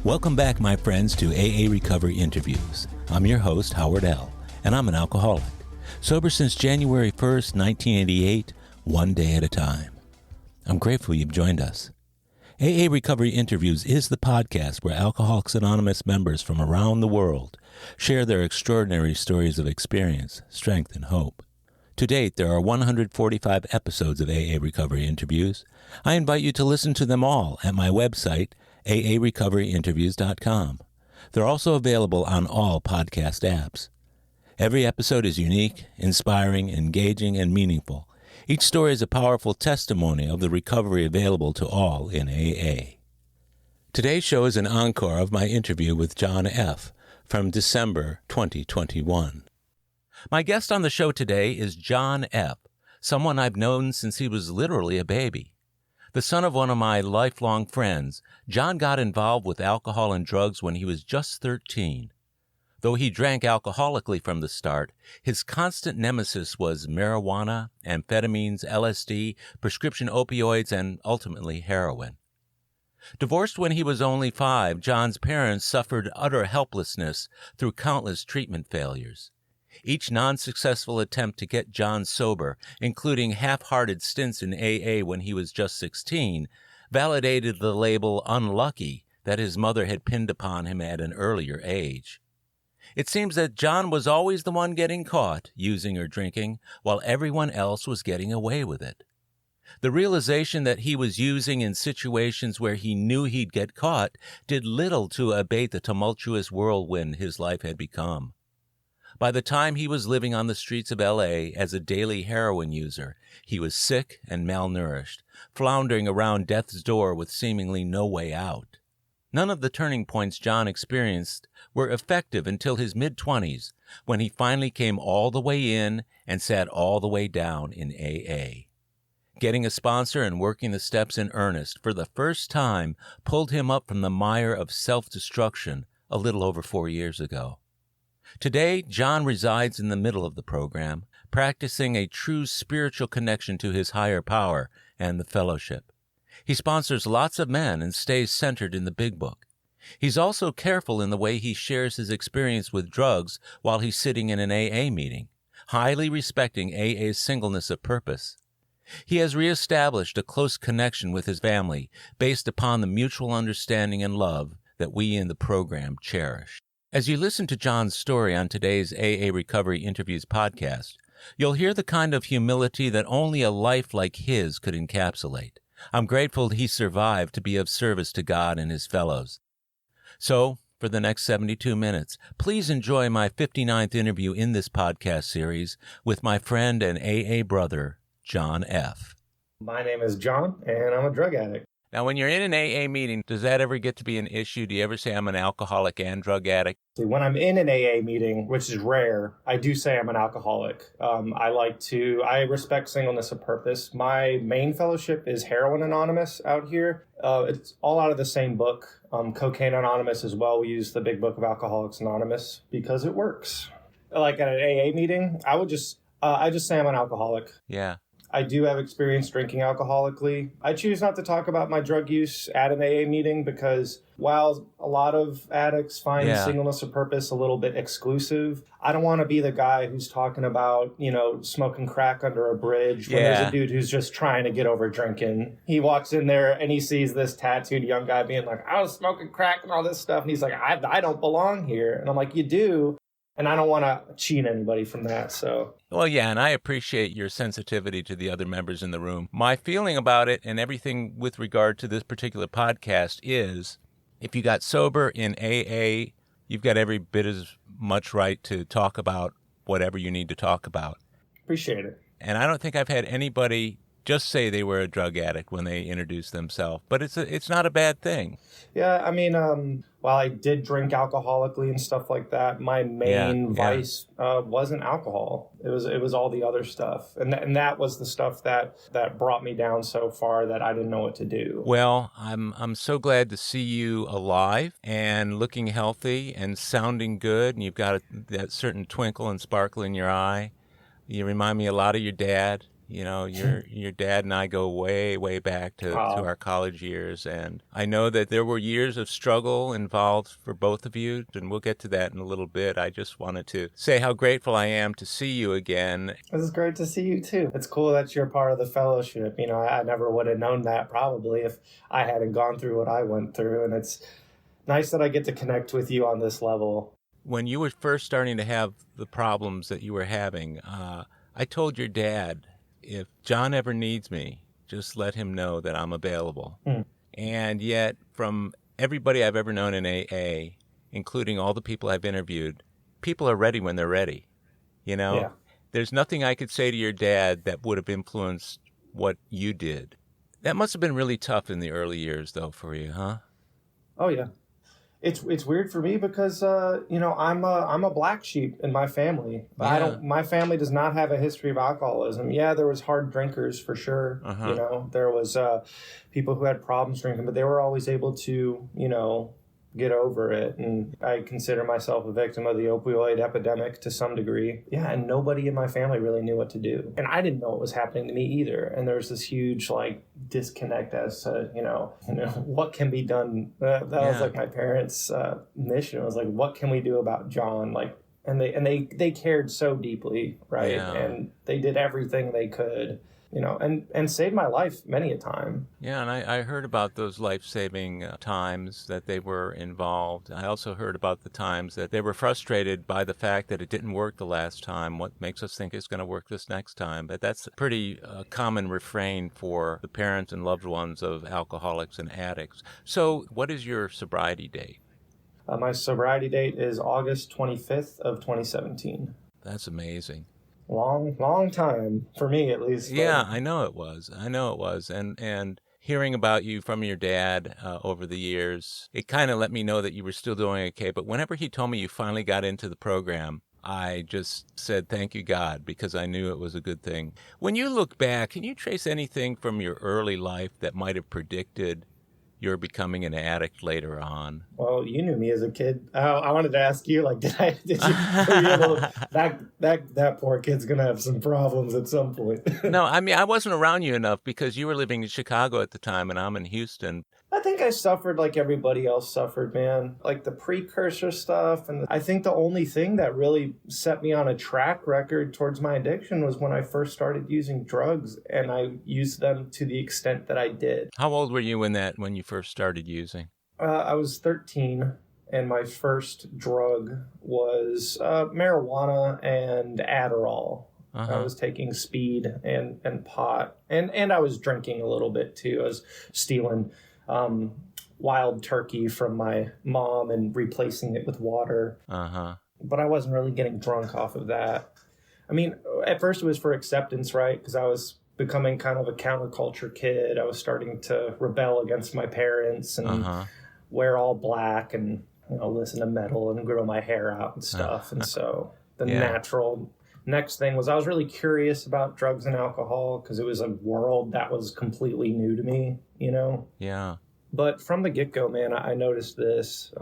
Welcome back, my friends, to AA Recovery Interviews. I'm your host, Howard L., and I'm an alcoholic. Sober since January 1st, 1988, one day at a time. I'm grateful you've joined us. AA Recovery Interviews is the podcast where Alcoholics Anonymous members from around the world share their extraordinary stories of experience, strength, and hope. To date, there are 145 episodes of AA Recovery Interviews. I invite you to listen to them all at my website, aarecoveryinterviews.com. They're also available on all podcast apps. Every episode is unique, inspiring, engaging, and meaningful. Each story is a powerful testimony of the recovery available to all in AA. Today's show is an encore of my interview with John F. from December 2021. My guest on the show today is John F., someone I've known since he was literally a baby. The son of one of my lifelong friends, John got involved with alcohol and drugs when he was just 13. Though he drank alcoholically from the start, his constant nemesis was marijuana, amphetamines, LSD, prescription opioids, and ultimately heroin. Divorced when he was only 5, John's parents suffered utter helplessness through countless treatment failures. Each non-successful attempt to get John sober, including half-hearted stints in AA when he was just 16, validated the label unlucky that his mother had pinned upon him at an earlier age. It seems that John was always the one getting caught using or drinking, while everyone else was getting away with it. The realization that he was using in situations where he knew he'd get caught did little to abate the tumultuous whirlwind his life had become. By the time he was living on the streets of L.A. as a daily heroin user, he was sick and malnourished, floundering around death's door with seemingly no way out. None of the turning points John experienced were effective until his mid-20s, when he finally came all the way in and sat all the way down in AA. Getting a sponsor and working the steps in earnest for the first time pulled him up from the mire of self-destruction a little over 4 years ago. Today, John resides in the middle of the program, practicing a true spiritual connection to his higher power and the fellowship. He sponsors lots of men and stays centered in the big book. He's also careful in the way he shares his experience with drugs while he's sitting in an AA meeting, highly respecting AA's singleness of purpose. He has reestablished a close connection with his family based upon the mutual understanding and love that we in the program cherish. As you listen to John's story on today's AA Recovery Interviews podcast, you'll hear the kind of humility that only a life like his could encapsulate. I'm grateful he survived to be of service to God and his fellows. So, for the next 72 minutes, please enjoy my 59th interview in this podcast series with my friend and AA brother, John F. My name is John, and I'm a drug addict. Now, when you're in an AA meeting, does that ever get to be an issue? Do you ever say I'm an alcoholic and drug addict? When I'm in an AA meeting, which is rare, I do say I'm an alcoholic. I respect singleness of purpose. My main fellowship is Heroin Anonymous out here. It's all out of the same book. Cocaine Anonymous as well. We use the big book of Alcoholics Anonymous because it works. Like at an AA meeting, I just say I'm an alcoholic. Yeah. I do have experience drinking alcoholically. I choose not to talk about my drug use at an AA meeting because while a lot of addicts find singleness of purpose a little bit exclusive, I don't want to be the guy who's talking about, smoking crack under a bridge when there's a dude who's just trying to get over drinking. He walks in there and he sees this tattooed young guy being like, I was smoking crack and all this stuff. And he's like, I don't belong here. And I'm like, you do. And I don't want to cheat anybody from that, so. Well, yeah, and I appreciate your sensitivity to the other members in the room. My feeling about it and everything with regard to this particular podcast is if you got sober in AA, you've got every bit as much right to talk about whatever you need to talk about. Appreciate it. And I don't think I've had anybody just say they were a drug addict when they introduce themselves, but it's not a bad thing. Yeah, I mean, while I did drink alcoholically and stuff like that, my main vice wasn't alcohol. It was all the other stuff, and that was the stuff that brought me down so far that I didn't know what to do. Well, I'm so glad to see you alive and looking healthy and sounding good, and you've got that certain twinkle and sparkle in your eye. You remind me a lot of your dad. You know, your dad and I go way, way back to our college years. And I know that there were years of struggle involved for both of you, and we'll get to that in a little bit. I just wanted to say how grateful I am to see you again. It's great to see you, too. It's cool that you're part of the fellowship. You know, I never would have known that probably if I hadn't gone through what I went through. And it's nice that I get to connect with you on this level. When you were first starting to have the problems that you were having, I told your dad, if John ever needs me, just let him know that I'm available. And yet, from everybody I've ever known in AA, including all the people I've interviewed, people are ready when they're ready. You know, There's nothing I could say to your dad that would have influenced what you did. That must have been really tough in the early years, though, for you, huh? Oh, yeah. It's weird for me because I'm a black sheep in my family. My family does not have a history of alcoholism. Yeah, there was hard drinkers for sure. You know, there was people who had problems drinking, but they were always able to, get over it. And I consider myself a victim of the opioid epidemic to some degree. Yeah, and nobody in my family really knew what to do. And I didn't know what was happening to me either. And there's this huge disconnect as to, what can be done. That was like my parents' mission. It was like, what can we do about John? And they cared so deeply, right? Yeah. And they did everything they could. And saved my life many a time. Yeah, and I heard about those life-saving times that they were involved. I also heard about the times that they were frustrated by the fact that it didn't work the last time. What makes us think it's going to work this next time? But that's a pretty common refrain for the parents and loved ones of alcoholics and addicts. So what is your sobriety date? My sobriety date is August 25th of 2017. That's amazing. Long time, for me at least. Yeah, I know it was. And hearing about you from your dad over the years, it kind of let me know that you were still doing okay. But whenever he told me you finally got into the program, I just said, thank you, God, because I knew it was a good thing. When you look back, can you trace anything from your early life that might have predicted you're becoming an addict later on? Well, you knew me as a kid. I wanted to ask you, did you that poor kid's going to have some problems at some point. No, I mean, I wasn't around you enough because you were living in Chicago at the time and I'm in Houston. I think I suffered like everybody else suffered, man. Like the precursor stuff. And I think the only thing that really set me on a track record towards my addiction was when I first started using drugs, and I used them to the extent that I did. How old were you when you first started using? I was 13, and my first drug was marijuana and Adderall. I was taking speed and pot, and I was drinking a little bit too. I was stealing wild turkey from my mom and replacing it with water. But I wasn't really getting drunk off of that. I mean, at first it was for acceptance, right? Because I was becoming kind of a counterculture kid. I was starting to rebel against my parents and wear all black and listen to metal and grow my hair out and stuff. And so the natural next thing was I was really curious about drugs and alcohol because it was a world that was completely new to me, Yeah. But from the get-go, man, I noticed this.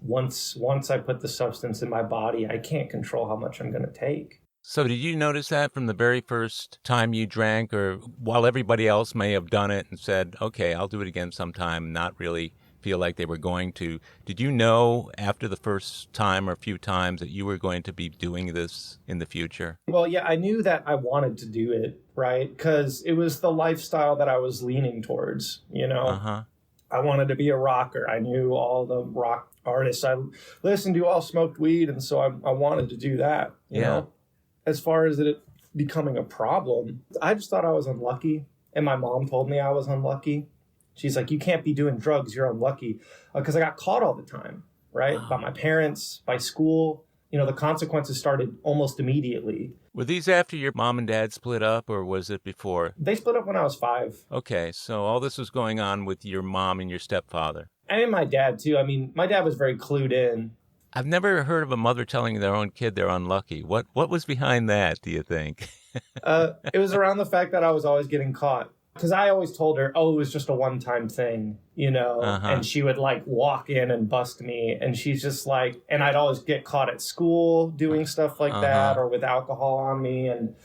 Once I put the substance in my body, I can't control how much I'm going to take. So did you notice that from the very first time you drank, or while everybody else may have done it and said, okay, I'll do it again sometime, not really feel like they were going to, did you know after the first time or a few times that you were going to be doing this in the future? Well, yeah, I knew that I wanted to do it, right? Because it was the lifestyle that I was leaning towards, I wanted to be a rocker. I knew all the rock artists I listened to all smoked weed, and so I wanted to do that, you know? As far as it becoming a problem, I just thought I was unlucky, and my mom told me I was unlucky. She's like, you can't be doing drugs, you're unlucky. Because I got caught all the time, right? By my parents, by school. The consequences started almost immediately. Were these after your mom and dad split up, or was it before? They split up when I was 5. Okay, so all this was going on with your mom and your stepfather. And my dad, too. I mean, my dad was very clued in. I've never heard of a mother telling their own kid they're unlucky. What was behind that, do you think? It was around the fact that I was always getting caught. Because I always told her, it was just a one-time thing, and she would walk in and bust me. And she's just and I'd always get caught at school doing stuff like that or with alcohol on me. And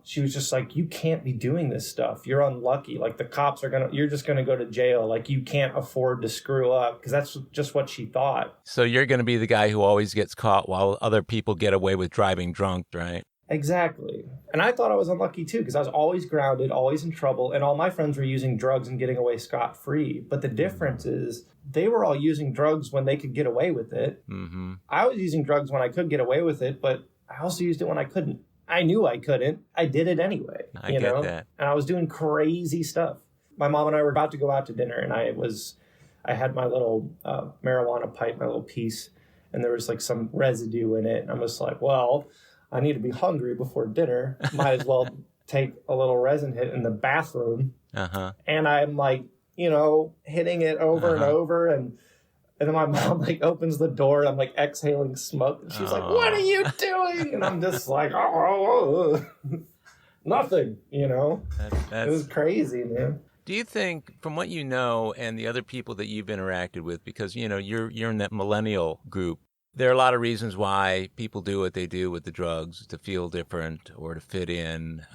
she was just like, you can't be doing this stuff. You're unlucky. Like the cops you're just going to go to jail. Like you can't afford to screw up, because that's just what she thought. So you're going to be the guy who always gets caught while other people get away with driving drunk, right? Exactly. And I thought I was unlucky too, because I was always grounded, always in trouble, and all my friends were using drugs and getting away scot-free. But the difference is they were all using drugs when they could get away with it. Mm-hmm. I was using drugs when I could get away with it, but I also used it when I couldn't. I knew I couldn't. I did it anyway. I get that. And I was doing crazy stuff. My mom and I were about to go out to dinner, and I had my little marijuana pipe, my little piece, and there was like some residue in it. And I'm just like, well, I need to be hungry before dinner. Might as well take a little resin hit in the bathroom. Uh-huh. And I'm like, hitting it over and over. And then my mom like opens the door, and I'm like exhaling smoke. And she's like, what are you doing? And I'm just like, nothing, It was crazy, man. Do you think, from what you know and the other people that you've interacted with, because, you're in that millennial group, there are a lot of reasons why people do what they do with the drugs, to feel different or to fit in.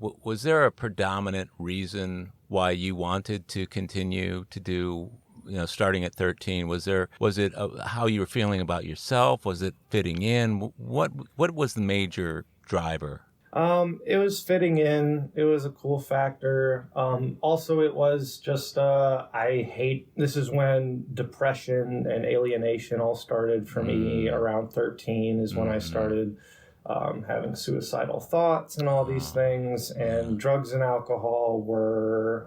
Was there a predominant reason why you wanted to continue to do, starting at 13? Was it how you were feeling about yourself? Was it fitting in? What was the major driver? It was fitting in. It was a cool factor. Also, it was just, this is when depression and alienation all started for me. Around 13 is when I started having suicidal thoughts and all these things. And drugs and alcohol were,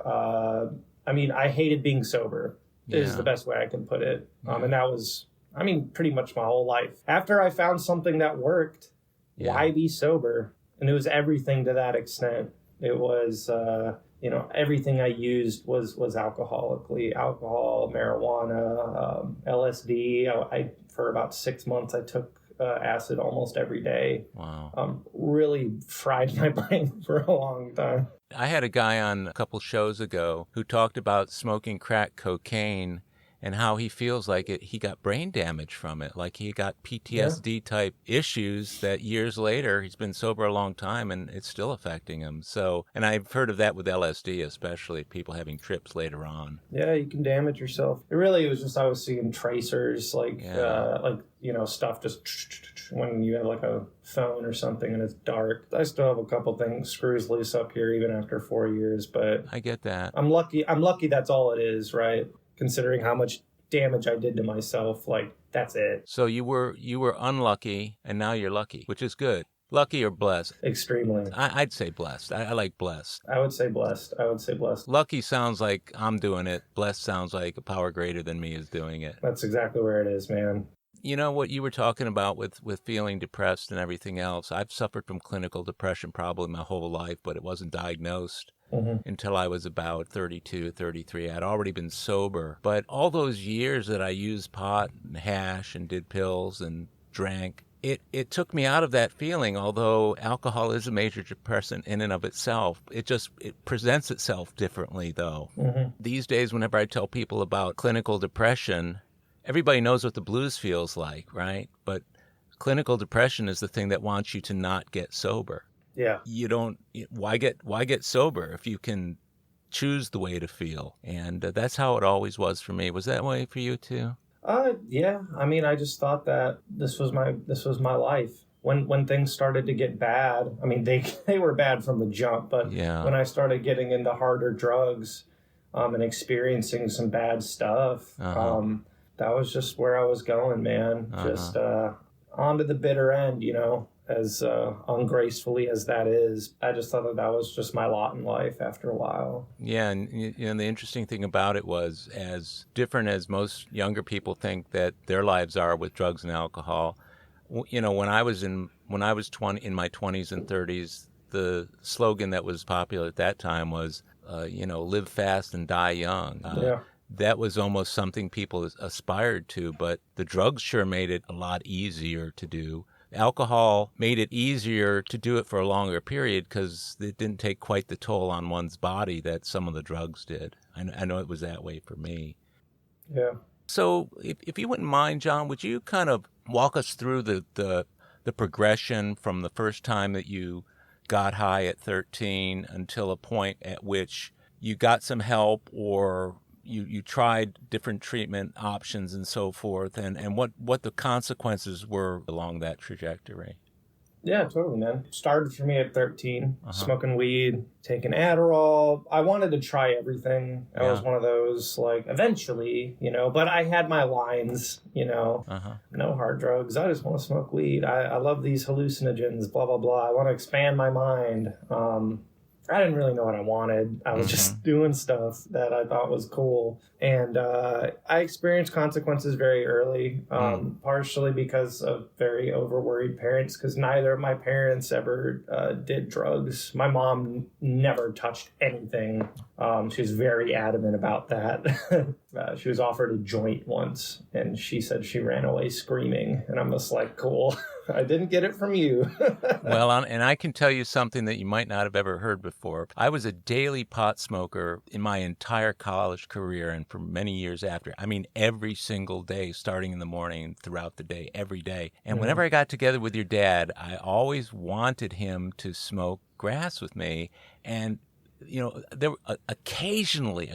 I hated being sober is the best way I can put it. And that was, pretty much my whole life. After I found something that worked, why be sober? And it was everything to that extent. It was, everything I used was alcoholically. Alcohol, marijuana, LSD. For about 6 months, I took acid almost every day. Wow. Really fried my brain for a long time. I had a guy on a couple shows ago who talked about smoking crack cocaine and how he feels like he got brain damage from it, like he got PTSD type issues that years later, he's been sober a long time and it's still affecting him. So, and I've heard of that with LSD, especially people having trips later on. Yeah, you can damage yourself. It was just, I was seeing tracers, stuff just when you have like a phone or something and it's dark. I still have a couple things, screws loose up here even after 4 years, but I get that. I'm lucky that's all it is, right? Considering how much damage I did to myself, that's it. So you were unlucky, and now you're lucky, which is good. Lucky or blessed? Extremely. I'd say blessed. I like blessed. I would say blessed. Lucky sounds like I'm doing it. Blessed sounds like a power greater than me is doing it. That's exactly where it is, man. You know what you were talking about with feeling depressed and everything else. I've suffered from clinical depression probably my whole life, but it wasn't diagnosed until I was about 32, 33. I'd already been sober. But all those years that I used pot and hash and did pills and drank, it took me out of that feeling, although alcohol is a major depressant in and of itself. It presents itself differently, though. These days, whenever I tell people about clinical depression, everybody knows what the blues feels like, right? But clinical depression is the thing that wants you to not get sober. Yeah. Why get sober if you can choose the way to feel? And that's how it always was for me. Was that way for you too? Yeah. I just thought that this was my life. When things started to get bad, they were bad from the jump, but when I started getting into harder drugs, and experiencing some bad stuff, that was just where I was going, man. Just on to the bitter end, as ungracefully as that is. I just thought that was just my lot in life after a while. Yeah, and the interesting thing about it was, as different as most younger people think that their lives are with drugs and alcohol, when I was in my 20s and 30s, the slogan that was popular at that time was, live fast and die young. That was almost something people aspired to, but the drugs sure made it a lot easier to do. Alcohol made it easier to do it for a longer period because it didn't take quite the toll on one's body that some of the drugs did. I know it was that way for me. Yeah. So if you wouldn't mind, John, would you kind of walk us through the progression from the first time that you got high at 13 until a point at which you got some help, or you tried different treatment options and so forth, and what the consequences were along that trajectory? Yeah, totally, man. Started for me at 13, smoking weed, taking Adderall. I wanted to try everything. I was one of those, like, eventually, but I had my lines, no hard drugs. I just want to smoke weed. I love these hallucinogens, blah, blah, blah. I want to expand my mind. I didn't really know what I wanted. I was just doing stuff that I thought was cool. And I experienced consequences very early, partially because of very overworried parents, because neither of my parents ever did drugs. My mom never touched anything. She was very adamant about that. She was offered a joint once, and she said she ran away screaming. And I'm just like, cool. I didn't get it from you. Well, and I can tell you something that you might not have ever heard before. I was a daily pot smoker in my entire college career and for many years after. I mean, every single day, starting in the morning, throughout the day, every day. And whenever I got together with your dad, I always wanted him to smoke grass with me. And there occasionally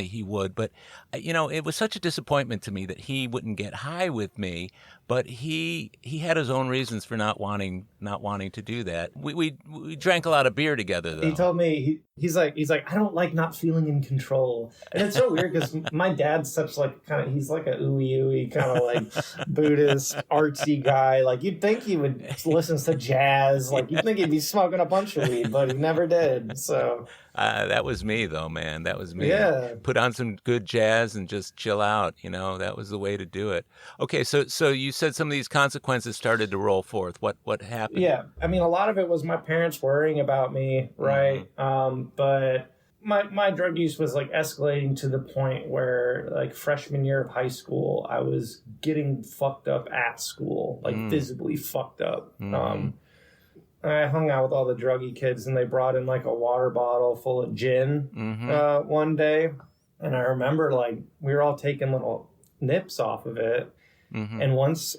he would, but it was such a disappointment to me that he wouldn't get high with me. But he had his own reasons for not wanting to do that. We drank a lot of beer together, though. He told me he's like I don't like not feeling in control, and it's so weird because my dad's such like he's like a ooey kind of like Buddhist artsy guy. Like you'd think he would listen to jazz, like you'd think he'd be smoking a bunch of weed, but he never did. So that was me, though, man. That was me. Yeah. Put on some good jazz and just chill out. That was the way to do it. Okay, so you said some of these consequences started to roll forth. What happened? Yeah, I mean, a lot of it was my parents worrying about me, right? But my drug use was like escalating to the point where like freshman year of high school, I was getting fucked up at school, like visibly fucked up. I hung out with all the druggy kids, and they brought in like a water bottle full of gin one day. And I remember like we were all taking little nips off of it. And once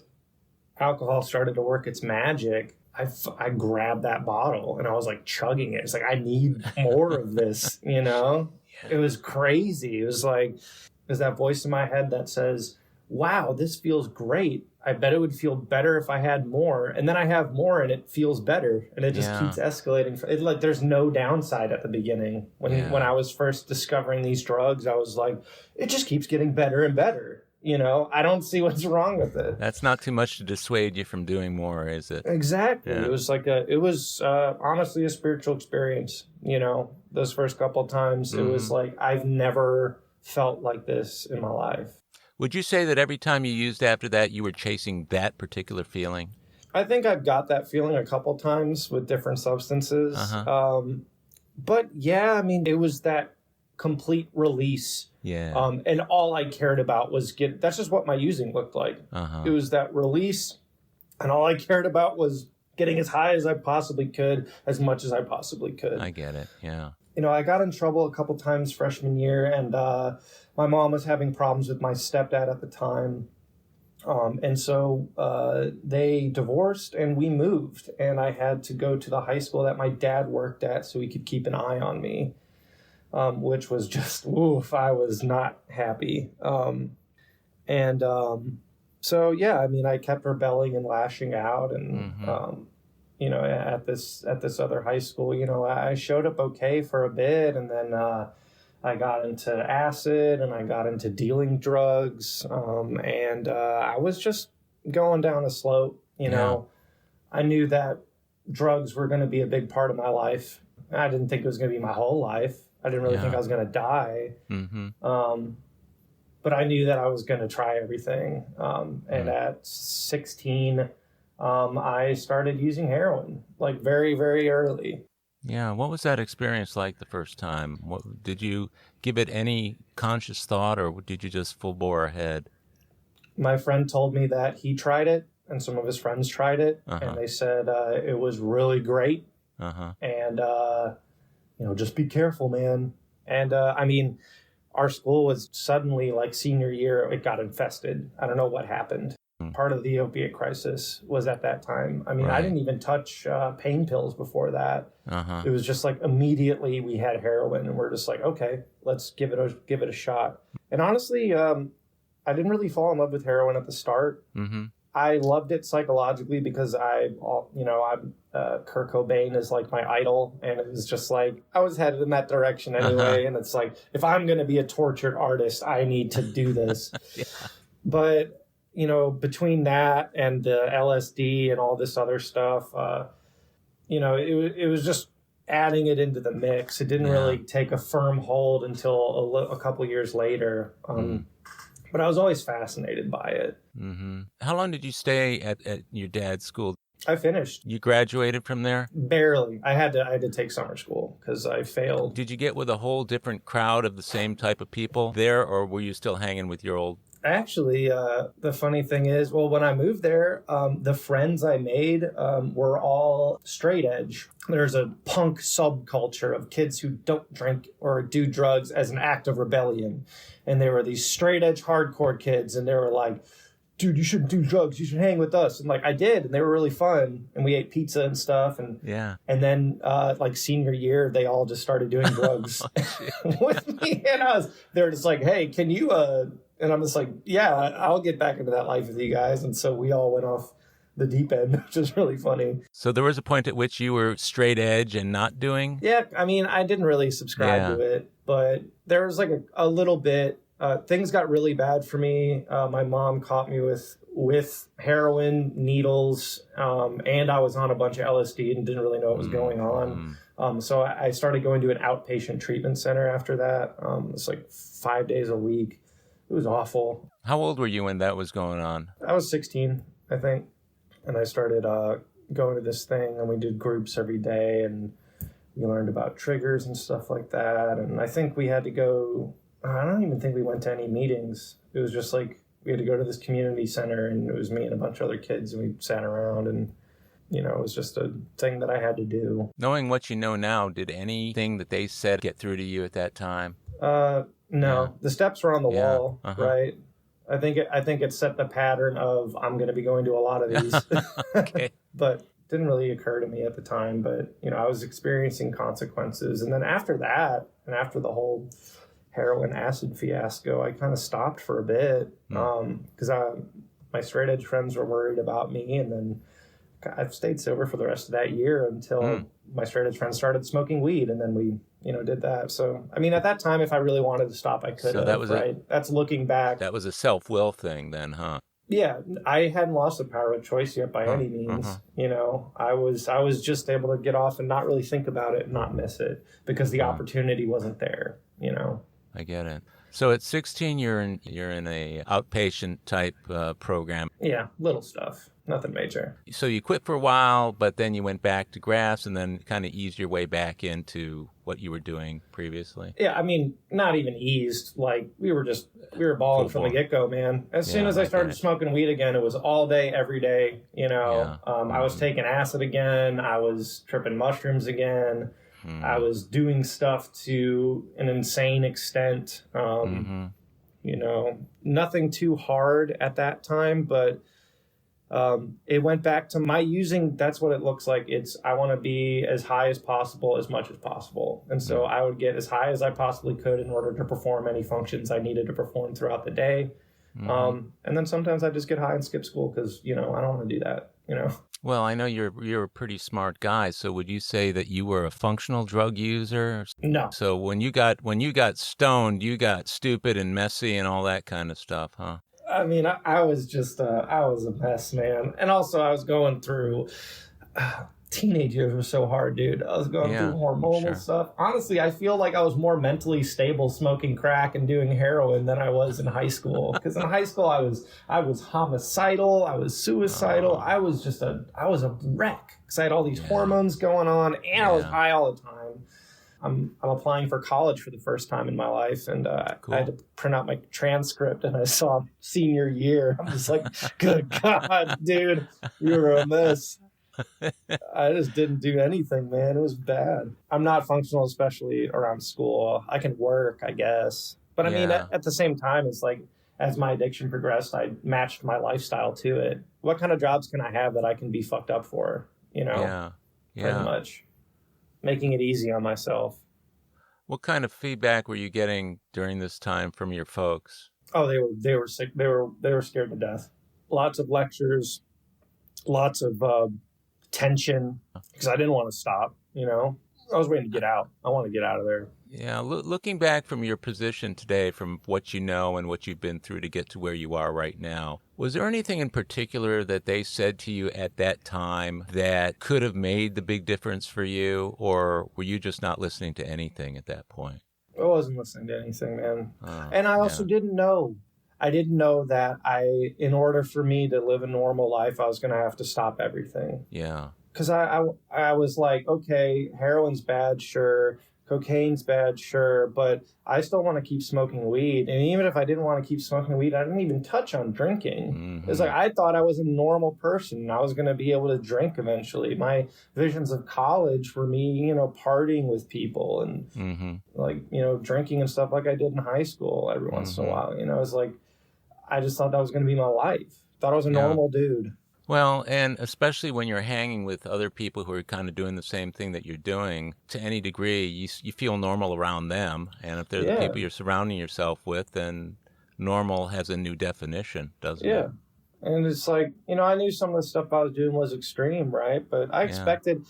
alcohol started to work its magic, I grabbed that bottle and I was like chugging it. It's like, I need more of this, It was crazy. It was like, there's that voice in my head that says, wow, this feels great. I bet it would feel better if I had more. And then I have more and it feels better. And it just keeps escalating. Like there's no downside at the beginning. When I was first discovering these drugs, I was like, it just keeps getting better and better. I don't see what's wrong with it. That's not too much to dissuade you from doing more, is it? Exactly. Yeah. It was honestly a spiritual experience. Those first couple of times, it was like, I've never felt like this in my life. Would you say that every time you used after that, you were chasing that particular feeling? I think I've got that feeling a couple times with different substances. But yeah, I mean, it was that complete release. Yeah. And all I cared about was that's just what my using looked like. It was that release. And all I cared about was getting as high as I possibly could, as much as I possibly could. I get it. Yeah. I got in trouble a couple times freshman year, and my mom was having problems with my stepdad at the time. And so they divorced and we moved, and I had to go to the high school that my dad worked at so he could keep an eye on me. Which was just, I was not happy. So, yeah, I mean, I kept rebelling and lashing out. And, at this other high school, I showed up okay for a bit. And then I got into acid and I got into dealing drugs. And I was just going down a slope, I knew that drugs were going to be a big part of my life. I didn't think it was going to be my whole life. I didn't really think I was going to die. But I knew that I was going to try everything. And at 16, I started using heroin, like very, very early. Yeah. What was that experience like the first time? Did you give it any conscious thought, or did you just full bore ahead? My friend told me that he tried it and some of his friends tried it. And they said it was really great. And, just be careful, man. And I mean, our school was suddenly like senior year, it got infested. I don't know what happened. part of the opiate crisis was at that time. I mean, Right. I didn't even touch pain pills before that. Uh-huh. It was just like immediately we had heroin, and we're just like, okay, let's give it a shot. And honestly, I didn't really fall in love with heroin at the start. Mm-hmm. I loved it psychologically because I'm Kurt Cobain is like my idol, and it was just like I was headed in that direction anyway. And it's like, if I'm going to be a tortured artist, I need to do this. Yeah. But between that and the LSD and all this other stuff, it was just adding it into the mix. It didn't really take a firm hold until a couple years later. But I was always fascinated by it. Mm-hmm. How long did you stay at your dad's school? I finished. You graduated from there? Barely. I had to take summer school because I failed. Did you get with a whole different crowd of the same type of people there, or were you still hanging with your old? Actually, the funny thing is, well, when I moved there, the friends I made were all straight edge. There's a punk subculture of kids who don't drink or do drugs as an act of rebellion. And they were these straight edge hardcore kids, and they were like, dude, you shouldn't do drugs. You should hang with us. And like I did, and they were really fun. And we ate pizza and stuff. And then like senior year, they all just started doing drugs with me. And they were just like, hey, can you? And I'm just like, yeah, I'll get back into that life with you guys. And so we all went off the deep end, which is really funny. So there was a point at which you were straight edge and not doing? Yeah, I mean, I didn't really subscribe to it, but there was like a little bit. Things got really bad for me. My mom caught me with heroin, needles, and I was on a bunch of LSD and didn't really know what was going on. So I started going to an outpatient treatment center after that. It's like 5 days a week. It was awful. How old were you when that was going on? I was 16, I think. And I started going to this thing, and we did groups every day, and we learned about triggers and stuff like that. And I think we had to go, I don't even think we went to any meetings. It was just like we had to go to this community center, and it was me and a bunch of other kids, and we sat around, and it was just a thing that I had to do. Knowing what you know now, did anything that they said get through to you at that time? No. The steps were on the wall, right? I think it set the pattern of I'm going to be going to a lot of these. Okay. But it didn't really occur to me at the time. But, I was experiencing consequences. And then after that, and after the whole heroin acid fiasco, I kind of stopped for a bit because my straight edge friends were worried about me. And then I've stayed sober for the rest of that year until my straight edge friends started smoking weed, and then we, did that. So, I mean, at that time, if I really wanted to stop, I could. So that was right. That's looking back. That was a self-will thing, then, huh? Yeah, I hadn't lost the power of choice yet by any means. I was just able to get off and not really think about it and not miss it because the opportunity wasn't there. I get it. So at 16, you're in a outpatient type program. Yeah, little stuff, nothing major. So you quit for a while, but then you went back to graphs and then kind of eased your way back into what you were doing previously. Yeah, I mean, not even eased. Like we were balling from the get-go, man. As soon as I started smoking weed again, it was all day, every day. I was taking acid again. I was tripping mushrooms again. I was doing stuff to an insane extent. Nothing too hard at that time, but it went back to my using. That's what it looks like. I want to be as high as possible, as much as possible. And so I would get as high as I possibly could in order to perform any functions I needed to perform throughout the day. And then sometimes I just get high and skip school because, I don't want to do that, Well, I know you're a pretty smart guy, so would you say that you were a functional drug user? No. So when you got stoned, you got stupid and messy and all that kind of stuff, huh? I mean, I was just I was a mess, man. And also I was going through teenage years were so hard, dude. I was going through hormonal stuff. Honestly, I feel like I was more mentally stable smoking crack and doing heroin than I was in high school. Because in high school, I was homicidal. I was suicidal. I was a wreck because I had all these hormones going on, and I was high all the time. I'm applying for college for the first time in my life, and Cool. I had to print out my transcript, and I saw senior year. I'm just like, good God, dude, you were a mess. I just didn't do anything, man. It was bad. I'm not functional, especially around school. I can work, I guess. But I mean, at the same time, it's like as my addiction progressed, I matched my lifestyle to it. What kind of jobs can I have that I can be fucked up for? Yeah. Pretty much making it easy on myself. What kind of feedback were you getting during this time from your folks? Oh, they were sick. They were scared to death. Lots of lectures, lots of tension because I didn't want to stop. I was waiting to get out. I want to get out of there. Yeah, looking back from your position today, from what you know and what you've been through to get to where you are right now, was there anything in particular that they said to you at that time that could have made the big difference for you, or were you just not listening to anything at that point? I wasn't listening to anything, man. And I also didn't know. I didn't know that in order for me to live a normal life, I was going to have to stop everything. Yeah. Because I was like, okay, heroin's bad, sure. Cocaine's bad, sure. But I still want to keep smoking weed. And even if I didn't want to keep smoking weed, I didn't even touch on drinking. Mm-hmm. It's like I thought I was a normal person. I was going to be able to drink eventually. My visions of college were me, partying with people and drinking and stuff like I did in high school every once in a while. It's like I just thought that was going to be my life. Thought I was a normal dude. Well, and especially when you're hanging with other people who are kind of doing the same thing that you're doing, to any degree, you feel normal around them. And if they're the people you're surrounding yourself with, then normal has a new definition, doesn't it? Yeah. And it's like, I knew some of the stuff I was doing was extreme, right? But I expected,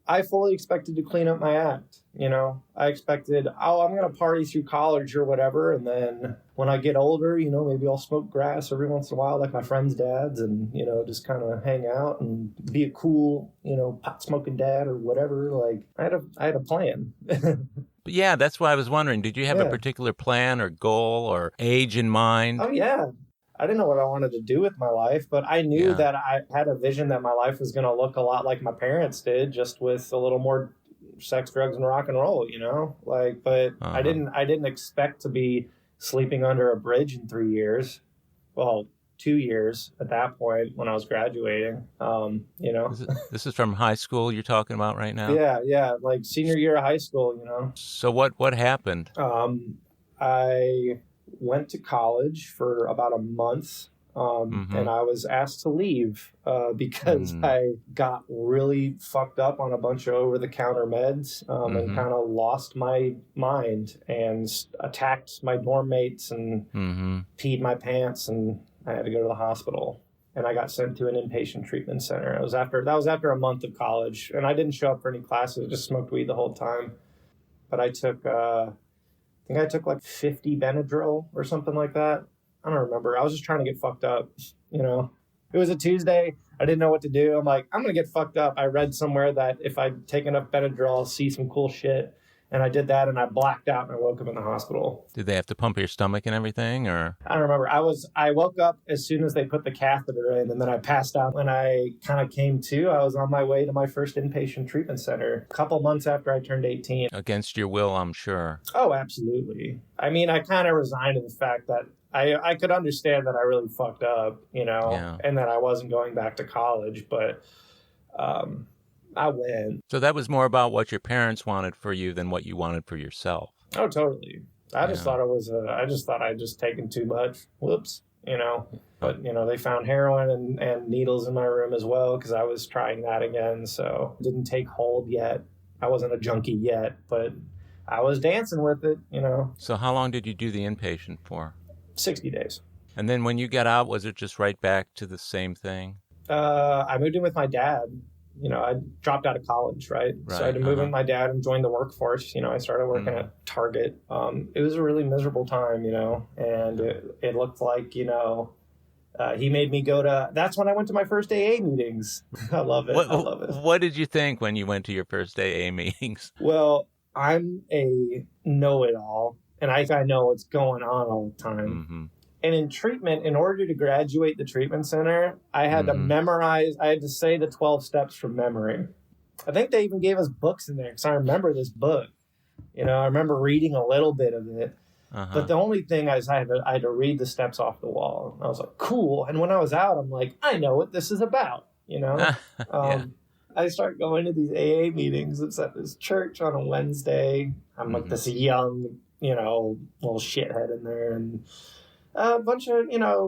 I fully expected to clean up my act. I expected, I'm going to party through college or whatever. And then when I get older, maybe I'll smoke grass every once in a while, like my friends' dads, and, just kind of hang out and be a cool, pot smoking dad or whatever. Like I had a plan. But yeah, that's why I was wondering, did you have a particular plan or goal or age in mind? Oh, yeah. I didn't know what I wanted to do with my life, but I knew that I had a vision that my life was going to look a lot like my parents did, just with a little more sex, drugs, and rock and roll, but I didn't expect to be sleeping under a bridge in 3 years. Well, 2 years at that point when I was graduating, This is from high school you're talking about right now? Yeah. Like senior year of high school, So what happened? I went to college for about a month, and I was asked to leave because I got really fucked up on a bunch of over-the-counter meds and kind of lost my mind and attacked my dorm mates and peed my pants, and I had to go to the hospital. And I got sent to an inpatient treatment center. That was after a month of college, and I didn't show up for any classes. I just smoked weed the whole time. But I took I think I took like 50 Benadryl or something like that. I don't remember. I was just trying to get fucked up, It was a Tuesday. I didn't know what to do. I'm like, I'm going to get fucked up. I read somewhere that if I take enough Benadryl, I'll see some cool shit. And I did that, and I blacked out, and I woke up in the hospital. Did they have to pump your stomach and everything, or? I don't remember. I woke up as soon as they put the catheter in, and then I passed out. When I kind of came to, I was on my way to my first inpatient treatment center a couple months after I turned 18. Against your will, I'm sure. Oh, absolutely. I mean, I kind of resigned to the fact that I could understand that I really fucked up, and that I wasn't going back to college, but I went. So that was more about what your parents wanted for you than what you wanted for yourself. Oh, totally. I just thought I'd just taken too much. Whoops, But, they found heroin and needles in my room as well because I was trying that again. So it didn't take hold yet. I wasn't a junkie yet, but I was dancing with it, So how long did you do the inpatient for? 60 days. And then when you got out, was it just right back to the same thing? I moved in with my dad. I dropped out of college, right? So I had to move in with my dad and join the workforce. I started working at Target. It was a really miserable time, and it looked like, he made me go to, that's when I went to my first AA meetings. I love it. I love it. What did you think when you went to your first AA meetings? Well, I'm a know-it-all, and I think I know what's going on all the time. Mm-hmm. And in treatment, in order to graduate the treatment center, I had to say the 12 steps from memory. I think they even gave us books in there because I remember this book. I remember reading a little bit of it. But the only thing is I had to read the steps off the wall. I was like, cool. And when I was out, I'm like, I know what this is about, I start going to these AA meetings. It's at this church on a Wednesday. I'm like this young, little shithead in there. And A bunch of,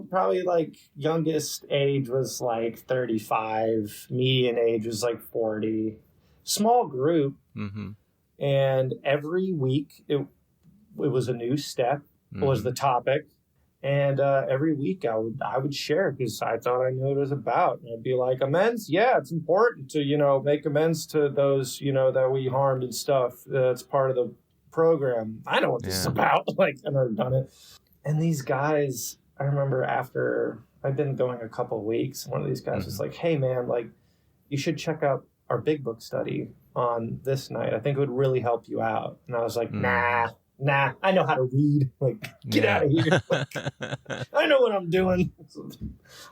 probably like youngest age was like 35, median age was like 40. Small group. Mm-hmm. And every week it was a new step, was the topic. And every week I would share because I thought I knew what it was about. And I'd be like, amends? Yeah, it's important to, make amends to those, that we harmed and stuff. It's part of the program. I know what this is about. Like, I've never done it. And these guys, I remember after I'd been going a couple of weeks, one of these guys was like, hey, man, like, you should check out our big book study on this night. I think it would really help you out. And I was like, nah, I know how to read. Like, get out of here. Like, I know what I'm doing.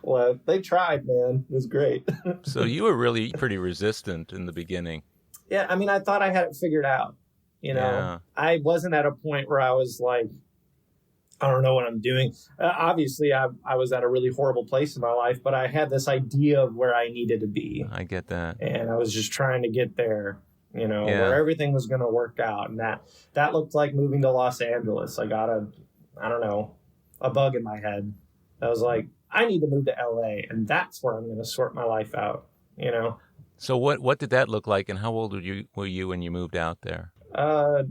Well, they tried, man. It was great. So you were really pretty resistant in the beginning. Yeah, I mean, I thought I had it figured out. I wasn't at a point where I was like, I don't know what I'm doing. Obviously, I was at a really horrible place in my life, but I had this idea of where I needed to be. I get that. And I was just trying to get there, where everything was going to work out. And that looked like moving to Los Angeles. I got a bug in my head. I was like, I need to move to LA, and that's where I'm going to sort my life out, So what did that look like, and how old were you when you moved out there? I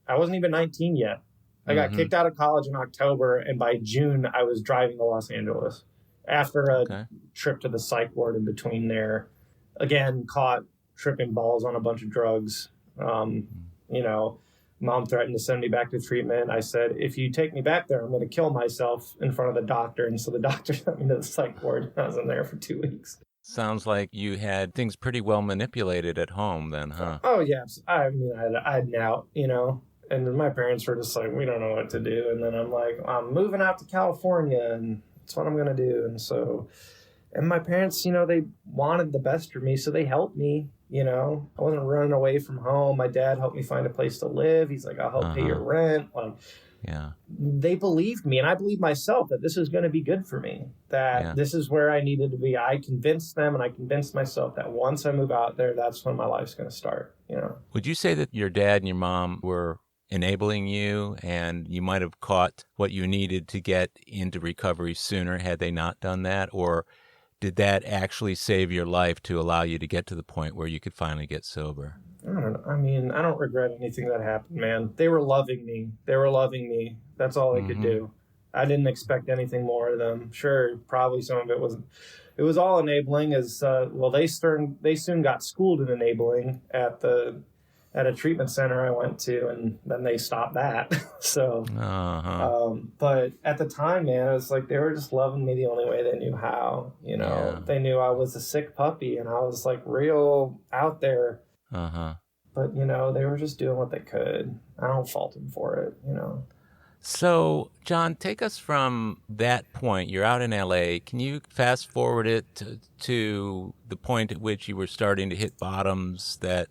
wasn't even 19 yet. I got kicked out of college in October, and by June, I was driving to Los Angeles after a trip to the psych ward in between there. Again, caught tripping balls on a bunch of drugs. Mom threatened to send me back to treatment. I said, if you take me back there, I'm going to kill myself in front of the doctor. And so the doctor sent me to the psych ward. I was in there for 2 weeks. Sounds like you had things pretty well manipulated at home then, huh? Oh, yeah. I mean, I had an out, And my parents were just like, we don't know what to do. And then I'm like, I'm moving out to California, and that's what I'm going to do. And my parents, they wanted the best for me, so they helped me, I wasn't running away from home. My dad helped me find a place to live. He's like, I'll help pay your rent. Like, they believed me, and I believed myself that this is going to be good for me, that this is where I needed to be. I convinced them, and I convinced myself that once I move out there, that's when my life's going to start, Would you say that your dad and your mom were enabling you, and you might have caught what you needed to get into recovery sooner had they not done that? Or did that actually save your life to allow you to get to the point where you could finally get sober? I don't know. I mean, I don't regret anything that happened, man. They were loving me. That's all they could do. I didn't expect anything more of them. Sure, probably some of it was all enabling they soon got schooled in enabling at a treatment center I went to, and then they stopped that. So, but at the time, man, it was like they were just loving me the only way they knew how. They knew I was a sick puppy, and I was like real out there. But they were just doing what they could. I don't fault them for it. So, John, take us from that point. You're out in LA. Can you fast forward it to the point at which you were starting to hit bottoms that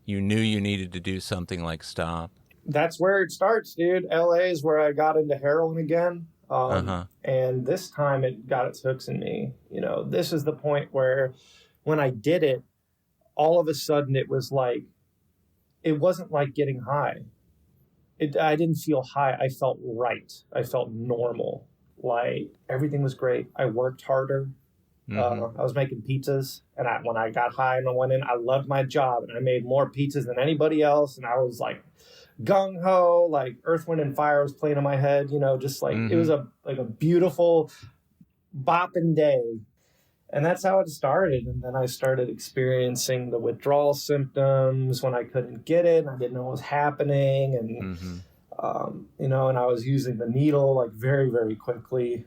you knew you needed to do something like stop? That's where it starts, dude. LA is where I got into heroin again. And this time it got its hooks in me. This is the point where when I did it, all of a sudden it was like, it wasn't like getting high. I didn't feel high. I felt right. I felt normal. Like everything was great. I worked harder. I was making pizzas, and when I got high and I went in, I loved my job, and I made more pizzas than anybody else, and I was like gung ho, like Earth, Wind, and Fire was playing in my head, just like it was a beautiful bopping day, and that's how it started. And then I started experiencing the withdrawal symptoms when I couldn't get it, and I didn't know what was happening, and and I was using the needle like very, very quickly.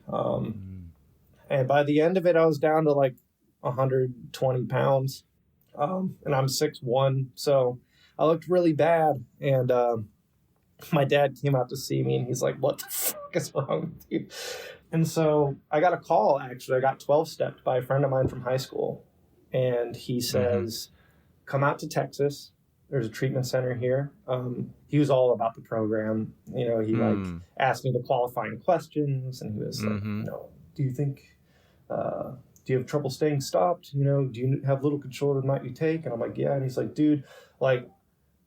And by the end of it, I was down to like 120 pounds. And I'm 6'1", so I looked really bad. And my dad came out to see me, and he's like, what the fuck is wrong with you? And so I got a call, actually. I got 12-stepped by a friend of mine from high school. And he says, come out to Texas. There's a treatment center here. He was all about the program. He asked me the qualifying questions, and he was like, do you think... do you have trouble staying stopped? Do you have little control of the amount you take? And I'm like, yeah. And he's like, dude, like,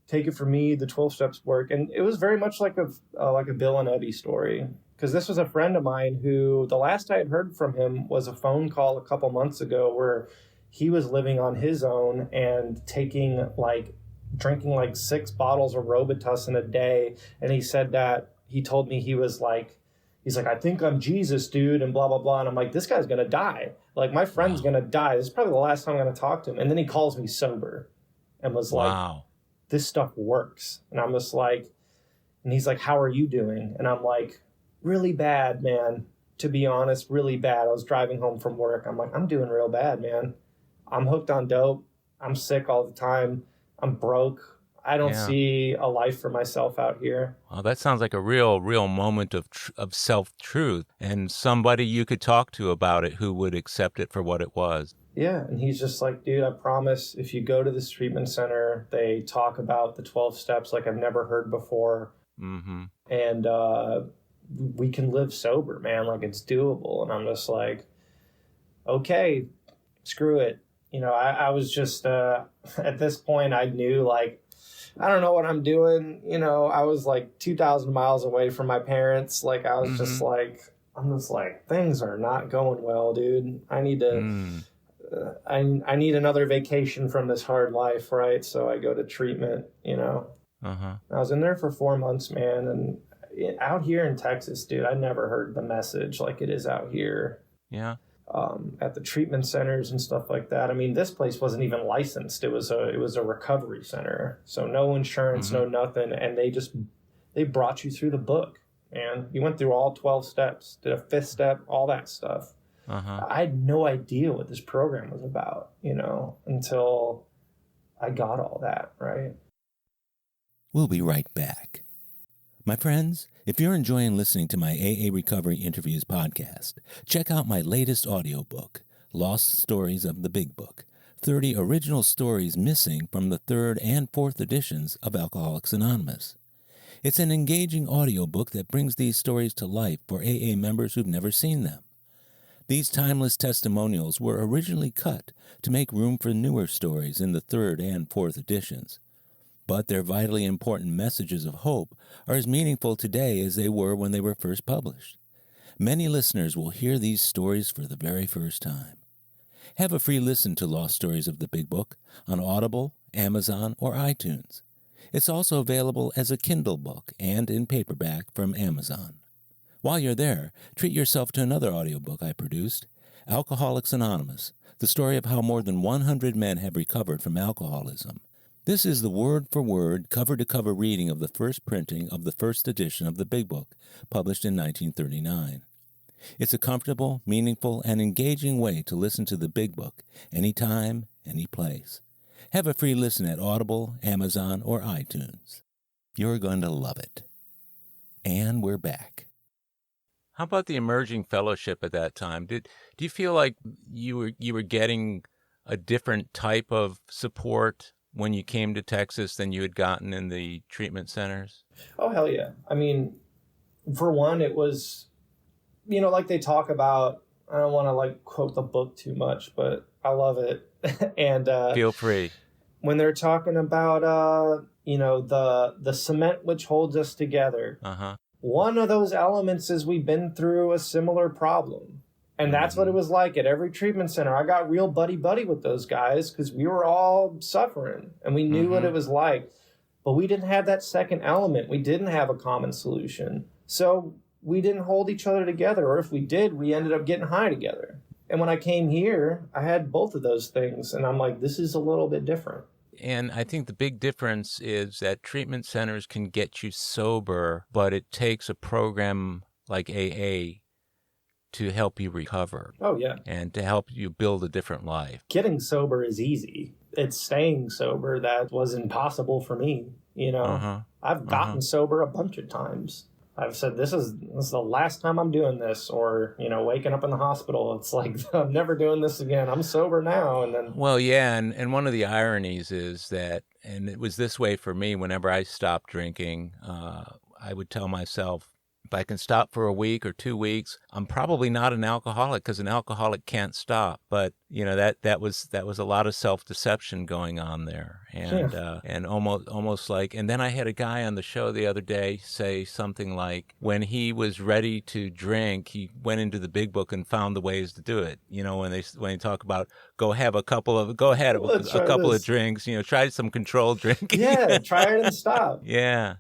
take it from me. The 12 steps work. And it was very much like a Bill and Eddie story. Because this was a friend of mine who the last I had heard from him was a phone call a couple months ago where he was living on his own and drinking like 6 bottles of Robitussin a day. And he said that he told me he's like, I think I'm Jesus, dude, and blah, blah, blah. And I'm like, this guy's going to die. Like, my friend's going to die. This is probably the last time I'm going to talk to him. And then he calls me sober and was like, this stuff works. And I'm just like, and he's like, how are you doing? And I'm like, really bad, man. To be honest, really bad. I was driving home from work. I'm like, I'm doing real bad, man. I'm hooked on dope. I'm sick all the time. I'm broke. I don't see a life for myself out here. Well, that sounds like a real moment of self-truth and somebody you could talk to about it who would accept it for what it was. Yeah, and he's just like, dude, I promise if you go to this treatment center, they talk about the 12 steps like I've never heard before. Mm-hmm. And we can live sober, man. Like, it's doable. And I'm just like, okay, screw it. You know, I was just, at this point, I knew, like, I don't know what I'm doing. You know, I was like 2,000 miles away from my parents. Like, I was just like, I'm just like, things are not going well, dude. I need to, I need another vacation from this hard life, right? So I go to treatment, you know. I was in there for 4 months, man. And out here in Texas, dude, I never heard the message like it is out here. Yeah. At the treatment centers and stuff like that. I mean, this place wasn't even licensed. It was a recovery center. So no insurance, no nothing. And they brought you through the book, man. You went through all 12 steps, did a 5th step, all that stuff. I had no idea what this program was about, you know, until I got all that, right? We'll be right back. My friends, if you're enjoying listening to my AA Recovery Interviews podcast, check out my latest audiobook, Lost Stories of the Big Book, 30 original stories missing from the 3rd and 4th editions of Alcoholics Anonymous. It's an engaging audiobook that brings these stories to life for AA members who've never seen them. These timeless testimonials were originally cut to make room for newer stories in the 3rd and 4th editions. But their vitally important messages of hope are as meaningful today as they were when they were first published. Many listeners will hear these stories for the very first time. Have a free listen to Lost Stories of the Big Book on Audible, Amazon, or iTunes. It's also available as a Kindle book and in paperback from Amazon. While you're there, treat yourself to another audiobook I produced, Alcoholics Anonymous, the story of how more than 100 men have recovered from alcoholism. This is the word-for-word, cover-to-cover reading of the first printing of the first edition of the Big Book, published in 1939. It's a comfortable, meaningful, and engaging way to listen to the Big Book, anytime, any place. Have a free listen at Audible, Amazon, or iTunes. You're going to love it. And we're back. How about the emerging fellowship at that time? Do you feel like you were getting a different type of support when you came to Texas than you had gotten in the treatment centers? Oh, hell yeah. I mean, for one, it was, you know, like they talk about, I don't want to like quote the book too much, but I love it. And feel free. When they're talking about, you know, the cement which holds us together, one of those elements is we've been through a similar problem. And that's what it was like at every treatment center. I got real buddy-buddy with those guys because we were all suffering and we knew what it was like. But we didn't have that second element. We didn't have a common solution. So we didn't hold each other together. Or if we did, we ended up getting high together. And when I came here, I had both of those things. And I'm like, this is a little bit different. And I think the big difference is that treatment centers can get you sober, but it takes a program like AA to help you recover. Oh, yeah. And to help you build a different life. Getting sober is easy. It's staying sober that was impossible for me. You know, I've gotten sober a bunch of times. I've said, this is the last time I'm doing this, or, you know, waking up in the hospital. It's like, I'm never doing this again. I'm sober now. And then. Well, yeah. And one of the ironies is that, and it was this way for me, whenever I stopped drinking, I would tell myself, if I can stop for a week or 2 weeks, I'm probably not an alcoholic, because an alcoholic can't stop. But that was a lot of self-deception going on there, and and almost like. And then I had a guy on the show the other day say something like, when he was ready to drink, he went into the big book and found the ways to do it. When they talk about go ahead a couple of drinks, try some controlled drinking. Yeah, try it and stop. Yeah.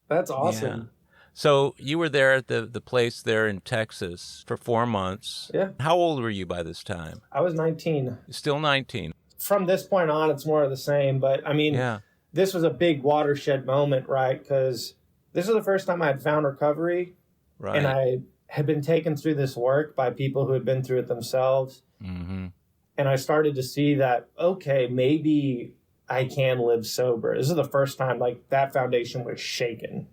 That's awesome. Yeah. So you were there at the place there in Texas for 4 months. Yeah. How old were you by this time? I was 19. Still 19. From this point on, it's more of the same. But I mean, This was a big watershed moment, right? Because this was the first time I had found recovery. Right. And I had been taken through this work by people who had been through it themselves. Mm-hmm. And I started to see that, okay, maybe I can live sober. This is the first time like that foundation was shaken,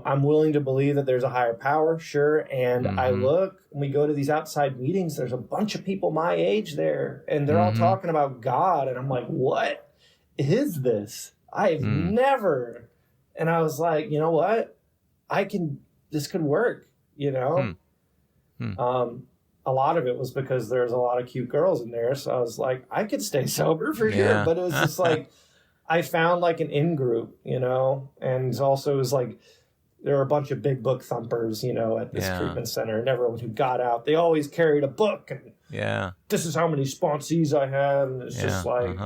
I'm willing to believe that there's a higher power, sure. And I look, when we go to these outside meetings, there's a bunch of people my age there, and they're all talking about God. And I'm like, what is this? I've never. And I was like, you know what? This could work, A lot of it was because there's a lot of cute girls in there. So I was like, I could stay sober for sure. But it was just like, I found like an in-group, and also it was like, there were a bunch of big book thumpers, at this treatment center, and everyone who got out, they always carried a book. And this is how many sponsees I had. And it's just like,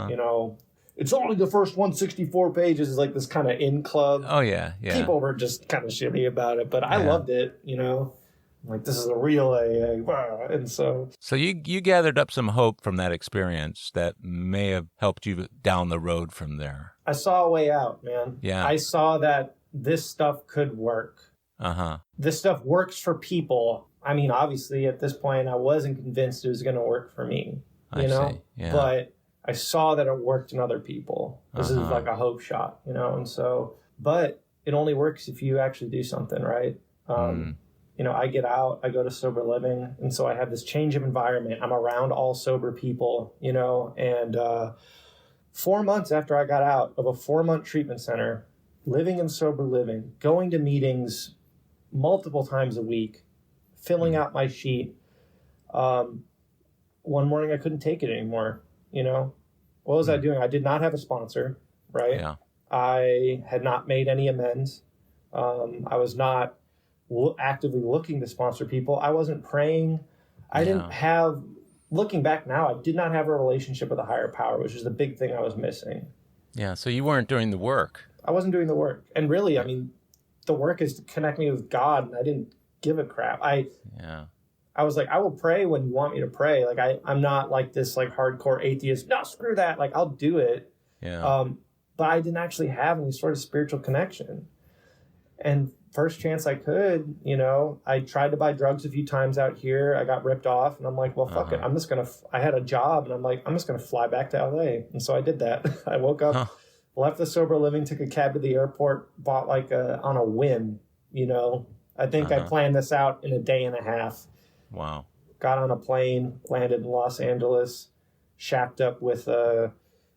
it's only the first 164 pages is like this kind of in club. Oh, yeah. People were just kind of shitty about it, but I loved it, Like, this is a real AA. And so you gathered up some hope from that experience that may have helped you down the road from there. I saw a way out, man. Yeah. I saw that this stuff could work. This stuff works for people. I mean, obviously, at this point, I wasn't convinced it was going to work for me, you know? See. Yeah. But I saw that it worked in other people. This is like a hope shot, And so, but it only works if you actually do something, right? I get out, I go to sober living. And so I have this change of environment. I'm around all sober people, and 4 months after I got out of a 4-month treatment center, living in sober living, going to meetings multiple times a week, filling out my sheet. One morning I couldn't take it anymore. What was I doing? I did not have a sponsor, right? Yeah. I had not made any amends. I was not actively looking to sponsor people. I wasn't praying. I didn't have, looking back now, I did not have a relationship with a higher power, which is the big thing I was missing. Yeah, so you weren't doing the work. I wasn't doing the work. And really, I mean, the work is to connect me with God, and I didn't give a crap. I was like, I will pray when you want me to pray. Like, I'm not like this like hardcore atheist. No, screw that. Like, I'll do it. Yeah. But I didn't actually have any sort of spiritual connection. And first chance I could, I tried to buy drugs a few times out here. I got ripped off, and I'm like, well, fuck it. I'm just going to, I had a job, and I'm like, I'm just going to fly back to LA. And so I did that. I woke up, left the sober living, took a cab to the airport, bought like on a whim, I think I planned this out in a day and a half. Wow. Got on a plane, landed in Los Angeles, shacked up with a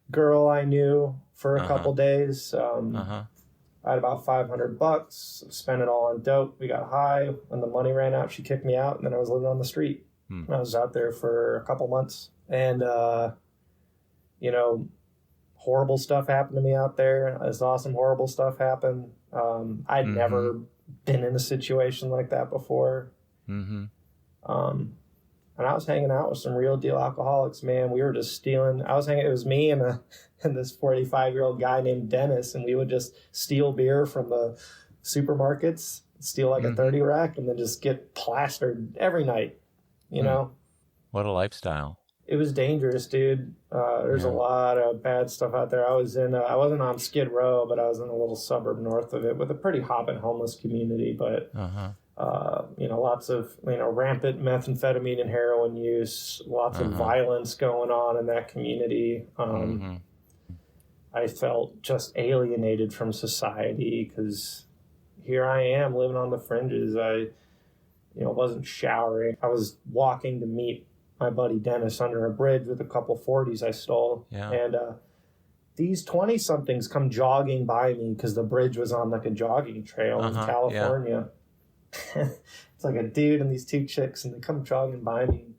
girl I knew for a couple days. I had about $500, spent it all on dope. We got high. When the money ran out, she kicked me out, and then I was living on the street. And I was out there for a couple months. And, horrible stuff happened to me out there. This awesome, horrible stuff happened. I'd never been in a situation like that before. And I was hanging out with some real deal alcoholics, man. We were just stealing. It was me and this 45-year-old guy named Dennis, and we would just steal beer from the supermarkets, steal like a 30 rack, and then just get plastered every night, you know? What a lifestyle. It was dangerous, dude. There's a lot of bad stuff out there. I wasn't on Skid Row, but I was in a little suburb north of it with a pretty hopping homeless community, but lots of, rampant methamphetamine and heroin use, lots of violence going on in that community. I felt just alienated from society because here I am living on the fringes. I, wasn't showering. I was walking to meet my buddy Dennis under a bridge with a couple 40s I stole. Yeah. And these 20-somethings come jogging by me because the bridge was on like a jogging trail in California. It's like a dude and these two chicks, and they come jogging by me.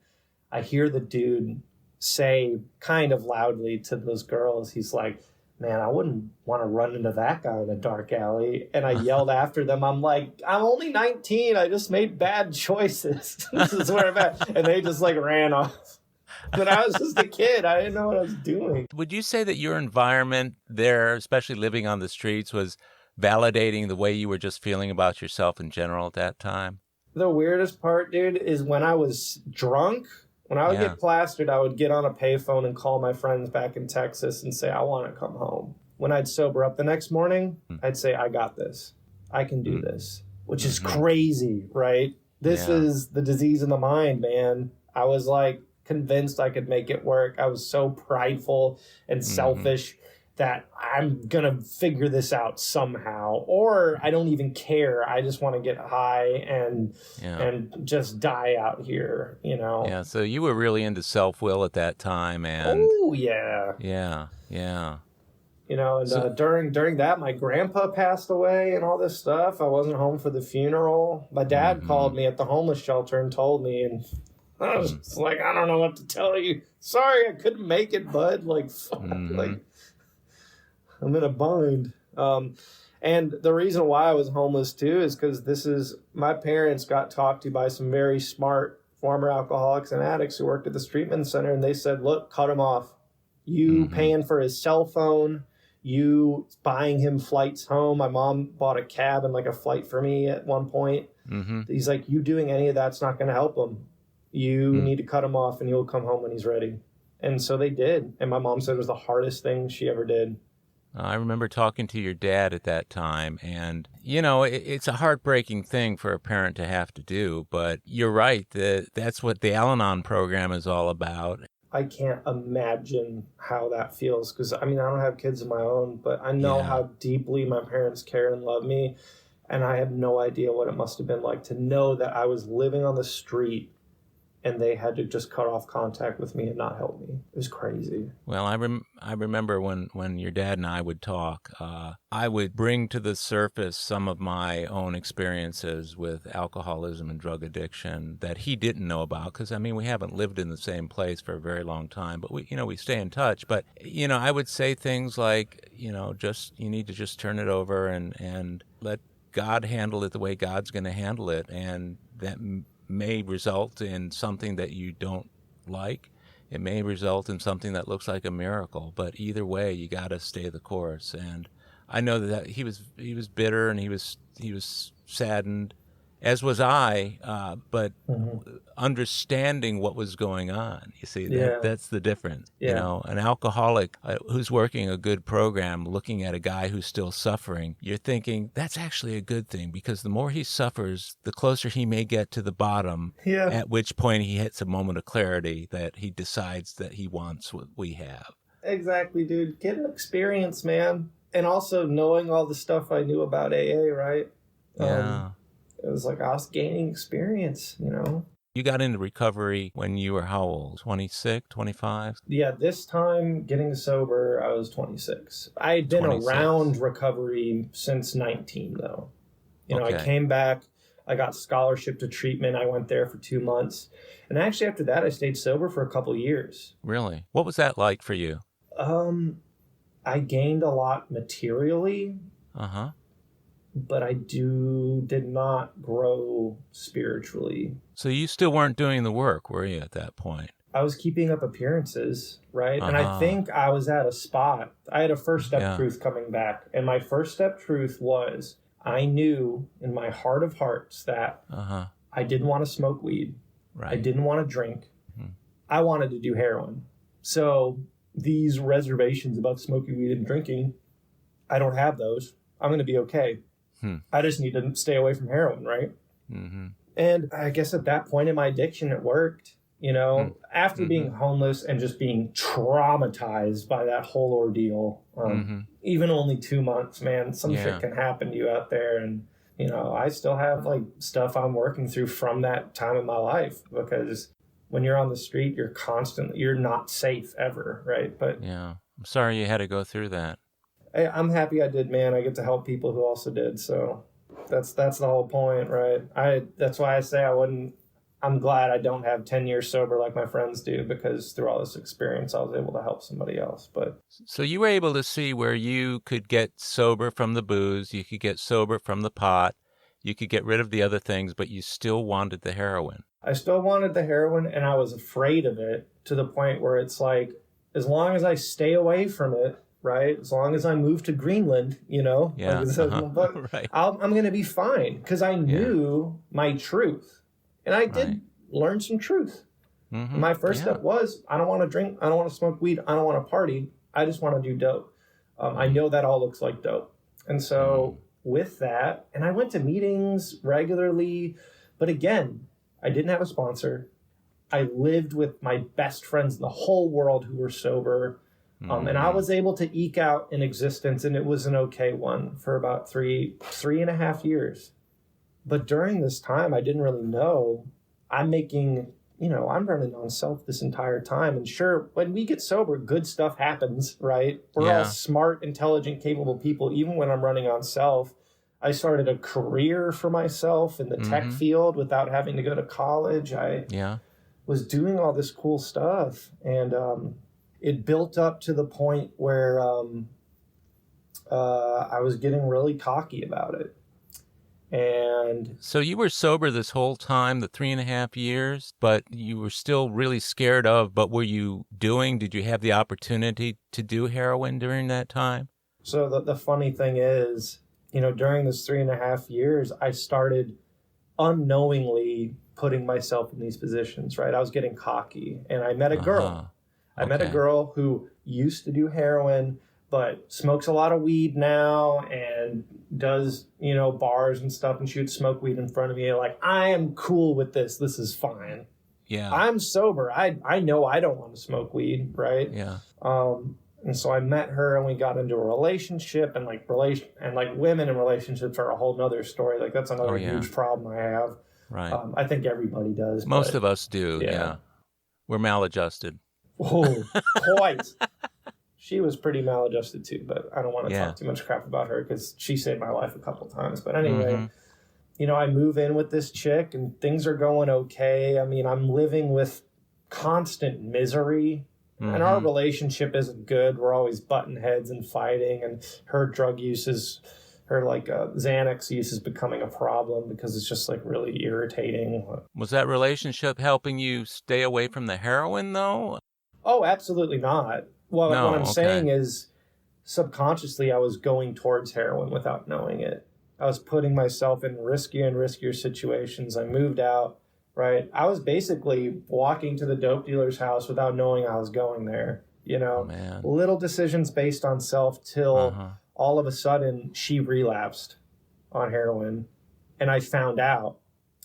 I hear the dude say kind of loudly to those girls, he's like, man, I wouldn't want to run into that guy in a dark alley. And I yelled after them, I'm like, I'm only 19. I just made bad choices. This is where I'm at. And they just like ran off. But I was just a kid. I didn't know what I was doing. Would you say that your environment there, especially living on the streets, was validating the way you were just feeling about yourself in general at that time? The weirdest part, dude, is when I was drunk, when I would get plastered, I would get on a payphone and call my friends back in Texas and say, I want to come home. When I'd sober up the next morning, I'd say, I got this. I can do this, which is crazy, right? This is the disease in the mind, man. I was like convinced I could make it work. I was so prideful and selfish that I'm going to figure this out somehow, or I don't even care. I just want to get high and just die out here, you know? Yeah, so you were really into self-will at that time. And oh, yeah. Yeah. You know, and during that, my grandpa passed away and all this stuff. I wasn't home for the funeral. My dad called me at the homeless shelter and told me, and I was just like, I don't know what to tell you. Sorry, I couldn't make it, bud. Like, fuck, like, I'm in a bind. And the reason why I was homeless too is because my parents got talked to by some very smart former alcoholics and addicts who worked at this treatment center. And they said, look, cut him off. You paying for his cell phone, you buying him flights home. My mom bought a cab and like a flight for me at one point. He's like, you doing any of that's not going to help him. You need to cut him off and he'll come home when he's ready. And so they did. And my mom said it was the hardest thing she ever did. I remember talking to your dad at that time, and, you know, it's a heartbreaking thing for a parent to have to do, but you're right, that's what the Al-Anon program is all about. I can't imagine how that feels, because, I mean, I don't have kids of my own, but I know how deeply my parents care and love me, and I have no idea what it must have been like to know that I was living on the street and they had to just cut off contact with me and not help me. It was crazy. Well, I remember when your dad and I would talk, I would bring to the surface some of my own experiences with alcoholism and drug addiction that he didn't know about. Because, I mean, we haven't lived in the same place for a very long time, but we stay in touch. But, I would say things like, you need to just turn it over and let God handle it the way God's going to handle it. And that may result in something that you don't like. It may result in something that looks like a miracle, but either way, you got to stay the course. And I know that he was bitter and he was saddened, as was I. But understanding what was going on, you see, that's the difference. Yeah. An alcoholic who's working a good program, looking at a guy who's still suffering, you're thinking that's actually a good thing, because the more he suffers, the closer he may get to the bottom. Yeah. At which point he hits a moment of clarity that he decides that he wants what we have. Exactly, dude. Getting experience, man. And also knowing all the stuff I knew about AA, right? Yeah. It was like I was gaining experience, You got into recovery when you were how old? 26, 25? Yeah, this time getting sober, I was 26. I had been 26. around recovery since 19, though. Okay. I came back. I got scholarship to treatment. I went there for 2 months. And actually, after that, I stayed sober for a couple of years. Really? What was that like for you? I gained a lot materially. Uh-huh. But I did not grow spiritually. So you still weren't doing the work, were you, at that point? I was keeping up appearances, right? And I think I was at a spot. I had a first step truth coming back. And my first step truth was I knew in my heart of hearts that I didn't want to smoke weed. Right. I didn't want to drink. I wanted to do heroin. So these reservations about smoking weed and drinking, I don't have those. I'm going to be okay. I just need to stay away from heroin, right? And I guess at that point in my addiction, it worked. After being homeless and just being traumatized by that whole ordeal, even only 2 months, man, some shit can happen to you out there. And, I still have like stuff I'm working through from that time in my life, because when you're on the street, you're not safe ever, right? But yeah, I'm sorry you had to go through that. I'm happy I did, man. I get to help people who also did, so. That's the whole point, right? That's why I say I'm glad I don't have 10 years sober like my friends do, because through all this experience, I was able to help somebody else. But so you were able to see where you could get sober from the booze, you could get sober from the pot, you could get rid of the other things, but you still wanted the heroin. I still wanted the heroin, and I was afraid of it to the point where it's like, as long as I stay away from it, right? As long as I move to Greenland, Yeah. like it says in the book, Right. I'm going to be fine, because I knew my truth. And I did learn some truth. Mm-hmm. My first step was, I don't want to drink, I don't want to smoke weed, I don't want to party, I just want to do dope. I know that all looks like dope. And so with that, and I went to meetings regularly, but again, I didn't have a sponsor. I lived with my best friends in the whole world who were sober. And I was able to eke out an existence, and it was an okay one, for about three and a half years. But during this time, I didn't really know. I'm running on self this entire time. And sure, when we get sober, good stuff happens, right? We're all smart, intelligent, capable people. Even when I'm running on self, I started a career for myself in the tech field without having to go to college. I was doing all this cool stuff. And it built up to the point where I was getting really cocky about it. And so you were sober this whole time, the 3.5 years, but you were still really scared of, but did you have the opportunity to do heroin during that time? So the funny thing is, during this 3.5 years, I started unknowingly putting myself in these positions, right? I was getting cocky, and I met a girl. I met a girl who used to do heroin, but smokes a lot of weed now and does, bars and stuff, and she would smoke weed in front of me. Like, I am cool with this. This is fine. Yeah. I'm sober. I know I don't want to smoke weed, right? Yeah. And so I met her, and we got into a relationship, and women in relationships are a whole nother story. Like, that's another huge problem I have. Right. I think everybody does. Most of us do. Yeah. We're maladjusted. Oh, quite. She was pretty maladjusted too, but I don't want to talk too much crap about her because she saved my life a couple times. But anyway, I move in with this chick and things are going okay. I mean, I'm living with constant misery, and our relationship isn't good. We're always butting heads and fighting, and her drug use Xanax use is becoming a problem because it's just like really irritating. Was that relationship helping you stay away from the heroin though? Oh, absolutely not. Well, what I'm saying is, subconsciously, I was going towards heroin without knowing it. I was putting myself in riskier and riskier situations. I moved out, right? I was basically walking to the dope dealer's house without knowing I was going there. Little decisions based on self till all of a sudden she relapsed on heroin, and I found out.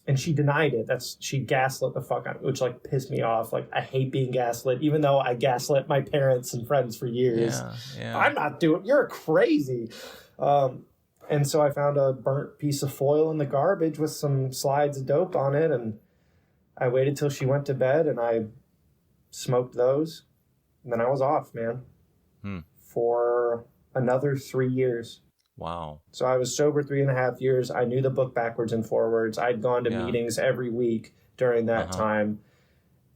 And she denied it. She gaslit the fuck out of me, which pissed me off. I hate being gaslit, even though I gaslit my parents and friends for years. Yeah. I'm not you're crazy. And so I found a burnt piece of foil in the garbage with some slides of dope on it. And I waited till she went to bed and I smoked those. And then I was off, man, for another 3 years. Wow. So I was sober 3.5 years. I knew the book backwards and forwards. I'd gone to meetings every week during that time.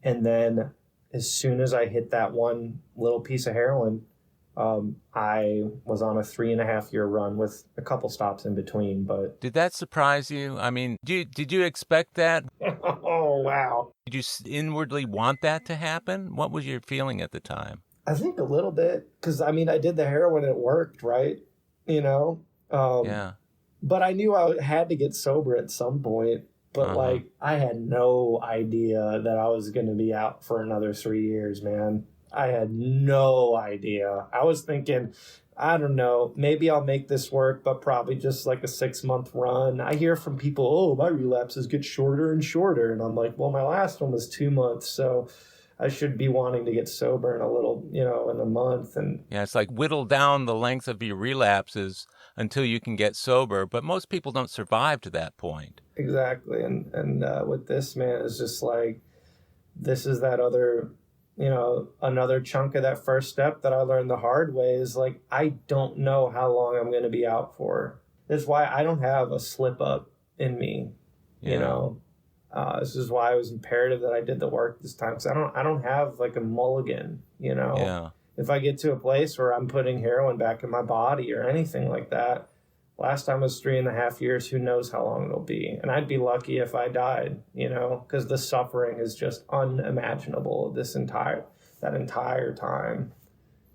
And then as soon as I hit that one little piece of heroin, I was on a 3.5 year run with a couple stops in between. But did that surprise you? I mean, did you expect that? Oh, wow. Did you inwardly want that to happen? What was your feeling at the time? I think a little bit, because I did the heroin and it worked, right? But I knew I had to get sober at some point. But I had no idea that I was going to be out for another 3 years, man. I had no idea. I was thinking, I don't know, maybe I'll make this work, but probably just like a 6-month run. I hear from people, oh, my relapses get shorter and shorter. And I'm like, well, my last one was 2 months. So I should be wanting to get sober in a little, in a month. And yeah, it's like whittle down the length of your relapses until you can get sober. But most people don't survive to that point. Exactly. And with this, man, it's just like, this is that other, another chunk of that first step that I learned the hard way is like, I don't know how long I'm going to be out for. That's why I don't have a slip up in me, you know. This is why it was imperative that I did the work this time, because I don't have like a mulligan, you know. Yeah. If I get to a place where I'm putting heroin back in my body or anything like that, last time was 3.5 years. Who knows how long it'll be? And I'd be lucky if I died, you know, because the suffering is just unimaginable. That entire time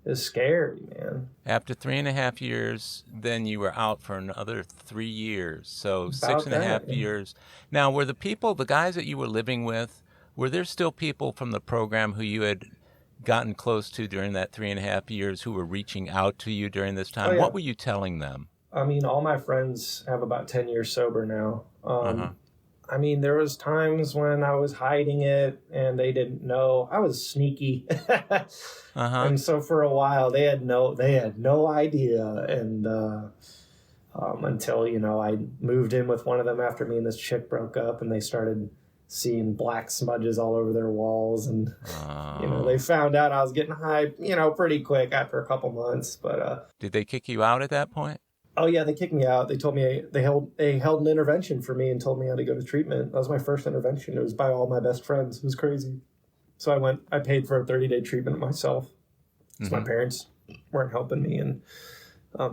is scary, man. After 3.5 years, then you were out for another 3 years. So About 6.5 that, years. Now, were the guys that you were living with, were there still people from the program who you had gotten close to during that 3.5 years who were reaching out to you during this time? Oh, yeah. What were you telling them? I mean, all my friends have about 10 years sober now. I mean, there was times when I was hiding it and they didn't know. I was sneaky. And so for a while they had no idea. And until, you know, I moved in with one of them after me and this chick broke up, and they started seeing black smudges all over their walls. And, you know, they found out I was getting high, you know, pretty quick after a couple months. But did they kick you out at that point? Oh yeah, they kicked me out. They told me they held an intervention for me and told me how to go to treatment. That was my first intervention. It was by all my best friends. It was crazy. So I paid for a 30-day treatment myself. So my parents weren't helping me, and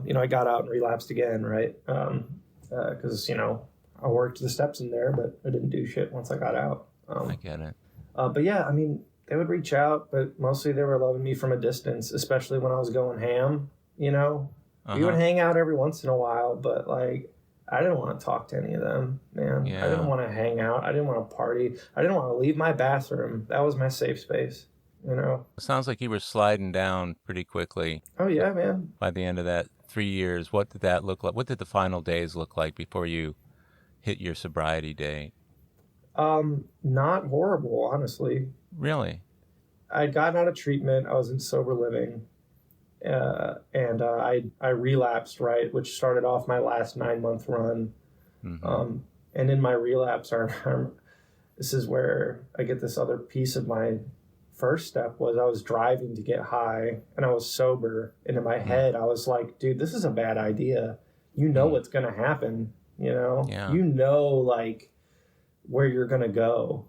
you know, I got out and relapsed again, right? Because you know, I worked the steps in there, but I didn't do shit once I got out. I get it. But yeah, I mean, they would reach out, but mostly they were loving me from a distance, especially when I was going ham, you know. We would hang out every once in a while, but like, I didn't want to talk to any of them, man. Yeah. I didn't want to hang out. I didn't want to party. I didn't want to leave my bathroom. That was my safe space, you know. It sounds like you were sliding down pretty quickly. Oh yeah, man. By the end of that 3 years, what did that look like? What did the final days look like before you hit your sobriety date? Not horrible, honestly. Really? I'd gotten out of treatment. I was in sober living. And I relapsed, right, which started off my last 9-month run. And in my relapse, this is where I get this other piece of my first step was I was driving to get high, and I was sober. And in my head, I was like, dude, this is a bad idea. You know what's going to happen, you know? Yeah. You know, like, where you're going to go.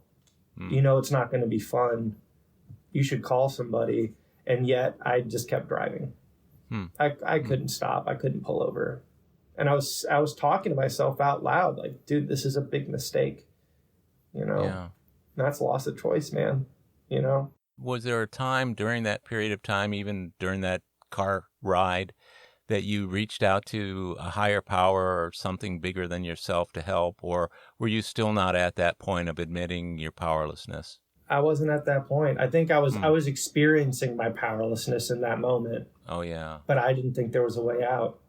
You know it's not going to be fun. You should call somebody. And yet I just kept driving. I couldn't stop. I couldn't pull over. And I was talking to myself out loud, like, dude, this is a big mistake. You know? Yeah. That's loss of choice, man. You know? Was there a time during that period of time, even during that car ride, that you reached out to a higher power or something bigger than yourself to help? Or were you still not at that point of admitting your powerlessness? I wasn't at that point. I think I was experiencing my powerlessness in that moment. Oh, yeah. But I didn't think there was a way out,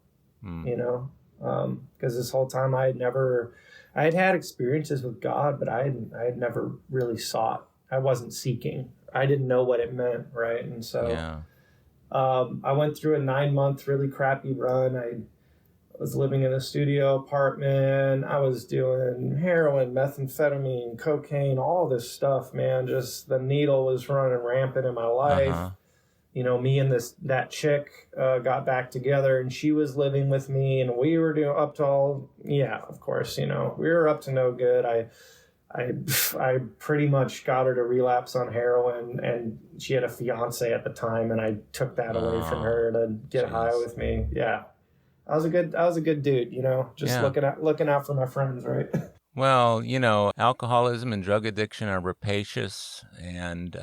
you know? Because this whole time I had had experiences with God, but I had never really sought. I wasn't seeking. I didn't know what it meant, right? And so I went through a 9-month really crappy run. I was living in a studio apartment. I was doing heroin, methamphetamine, cocaine, all this stuff, man. Just the needle was running rampant in my life. You know, me and that chick got back together, and she was living with me, and we were doing up to all, yeah, of course, you know, we were up to no good. I pretty much got her to relapse on heroin, and she had a fiance at the time, and I took that away from her to get high with me. Yeah. I was a good dude, you know, just looking out for my friends, right? Well, you know, alcoholism and drug addiction are rapacious, and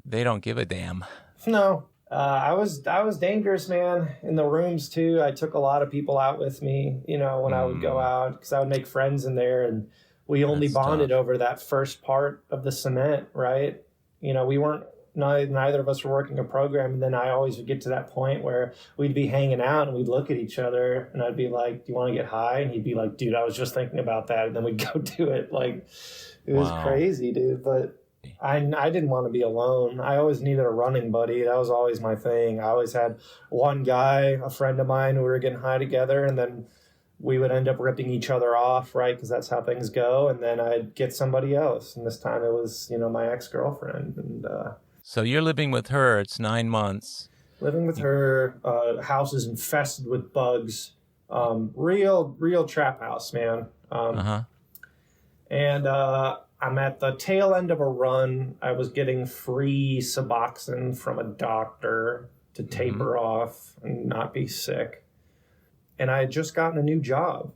they don't give a damn. No, I was dangerous, man. In the rooms too, I took a lot of people out with me, you know, when I would go out, because I would make friends in there, and we only bonded over that first part of the cement, right? You know, we weren't. Neither of us were working a program, and then I always would get to that point where we'd be hanging out and we'd look at each other, and I'd be like, do you want to get high? And he'd be like, dude, I was just thinking about that. And then we'd go do it. Like, it was crazy, dude. But I didn't want to be alone. I always needed a running buddy. That was always my thing. I always had one guy, a friend of mine, who we were getting high together, and then we would end up ripping each other off, right? Because that's how things go. And then I'd get somebody else. And this time it was, you know, my ex-girlfriend. And, so you're living with her. It's 9 months. Living with her. House is infested with bugs. Real trap house, man. And I'm at the tail end of a run. I was getting free Suboxone from a doctor to taper off and not be sick. And I had just gotten a new job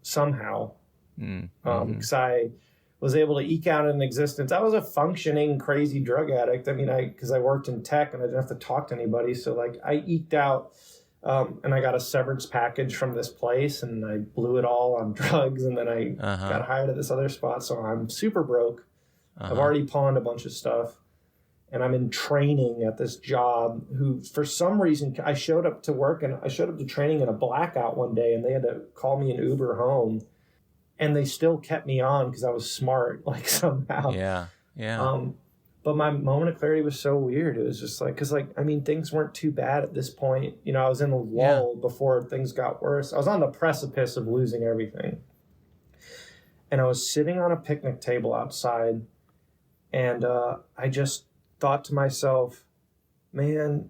somehow because I was able to eke out an existence. I was a functioning crazy drug addict. I mean, because I worked in tech and I didn't have to talk to anybody. So like I eked out and I got a severance package from this place and I blew it all on drugs. And then I got hired at this other spot. So I'm super broke. I've already pawned a bunch of stuff. And I'm in training at this job who, for some reason, I showed up to work and I showed up to training in a blackout one day and they had to call me an Uber home. And they still kept me on because I was smart, like somehow. Yeah. But my moment of clarity was so weird. It was just like, because things weren't too bad at this point. You know, I was in a lull before things got worse. I was on the precipice of losing everything. And I was sitting on a picnic table outside and I just thought to myself, man,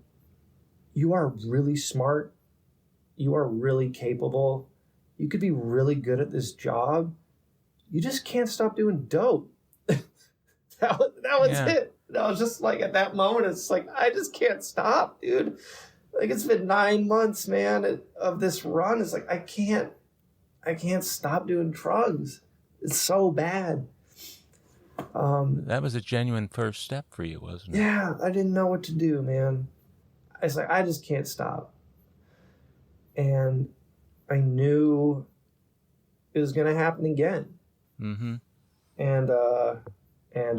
you are really smart. You are really capable. You could be really good at this job. You just can't stop doing dope. that was it. I was just like, at that moment, it's like, I just can't stop, dude. Like, it's been 9 months, man, of this run. It's like, I can't stop doing drugs. It's so bad. That was a genuine first step for you, wasn't it? Yeah, I didn't know what to do, man. I was like, I just can't stop. And I knew it was going to happen again. And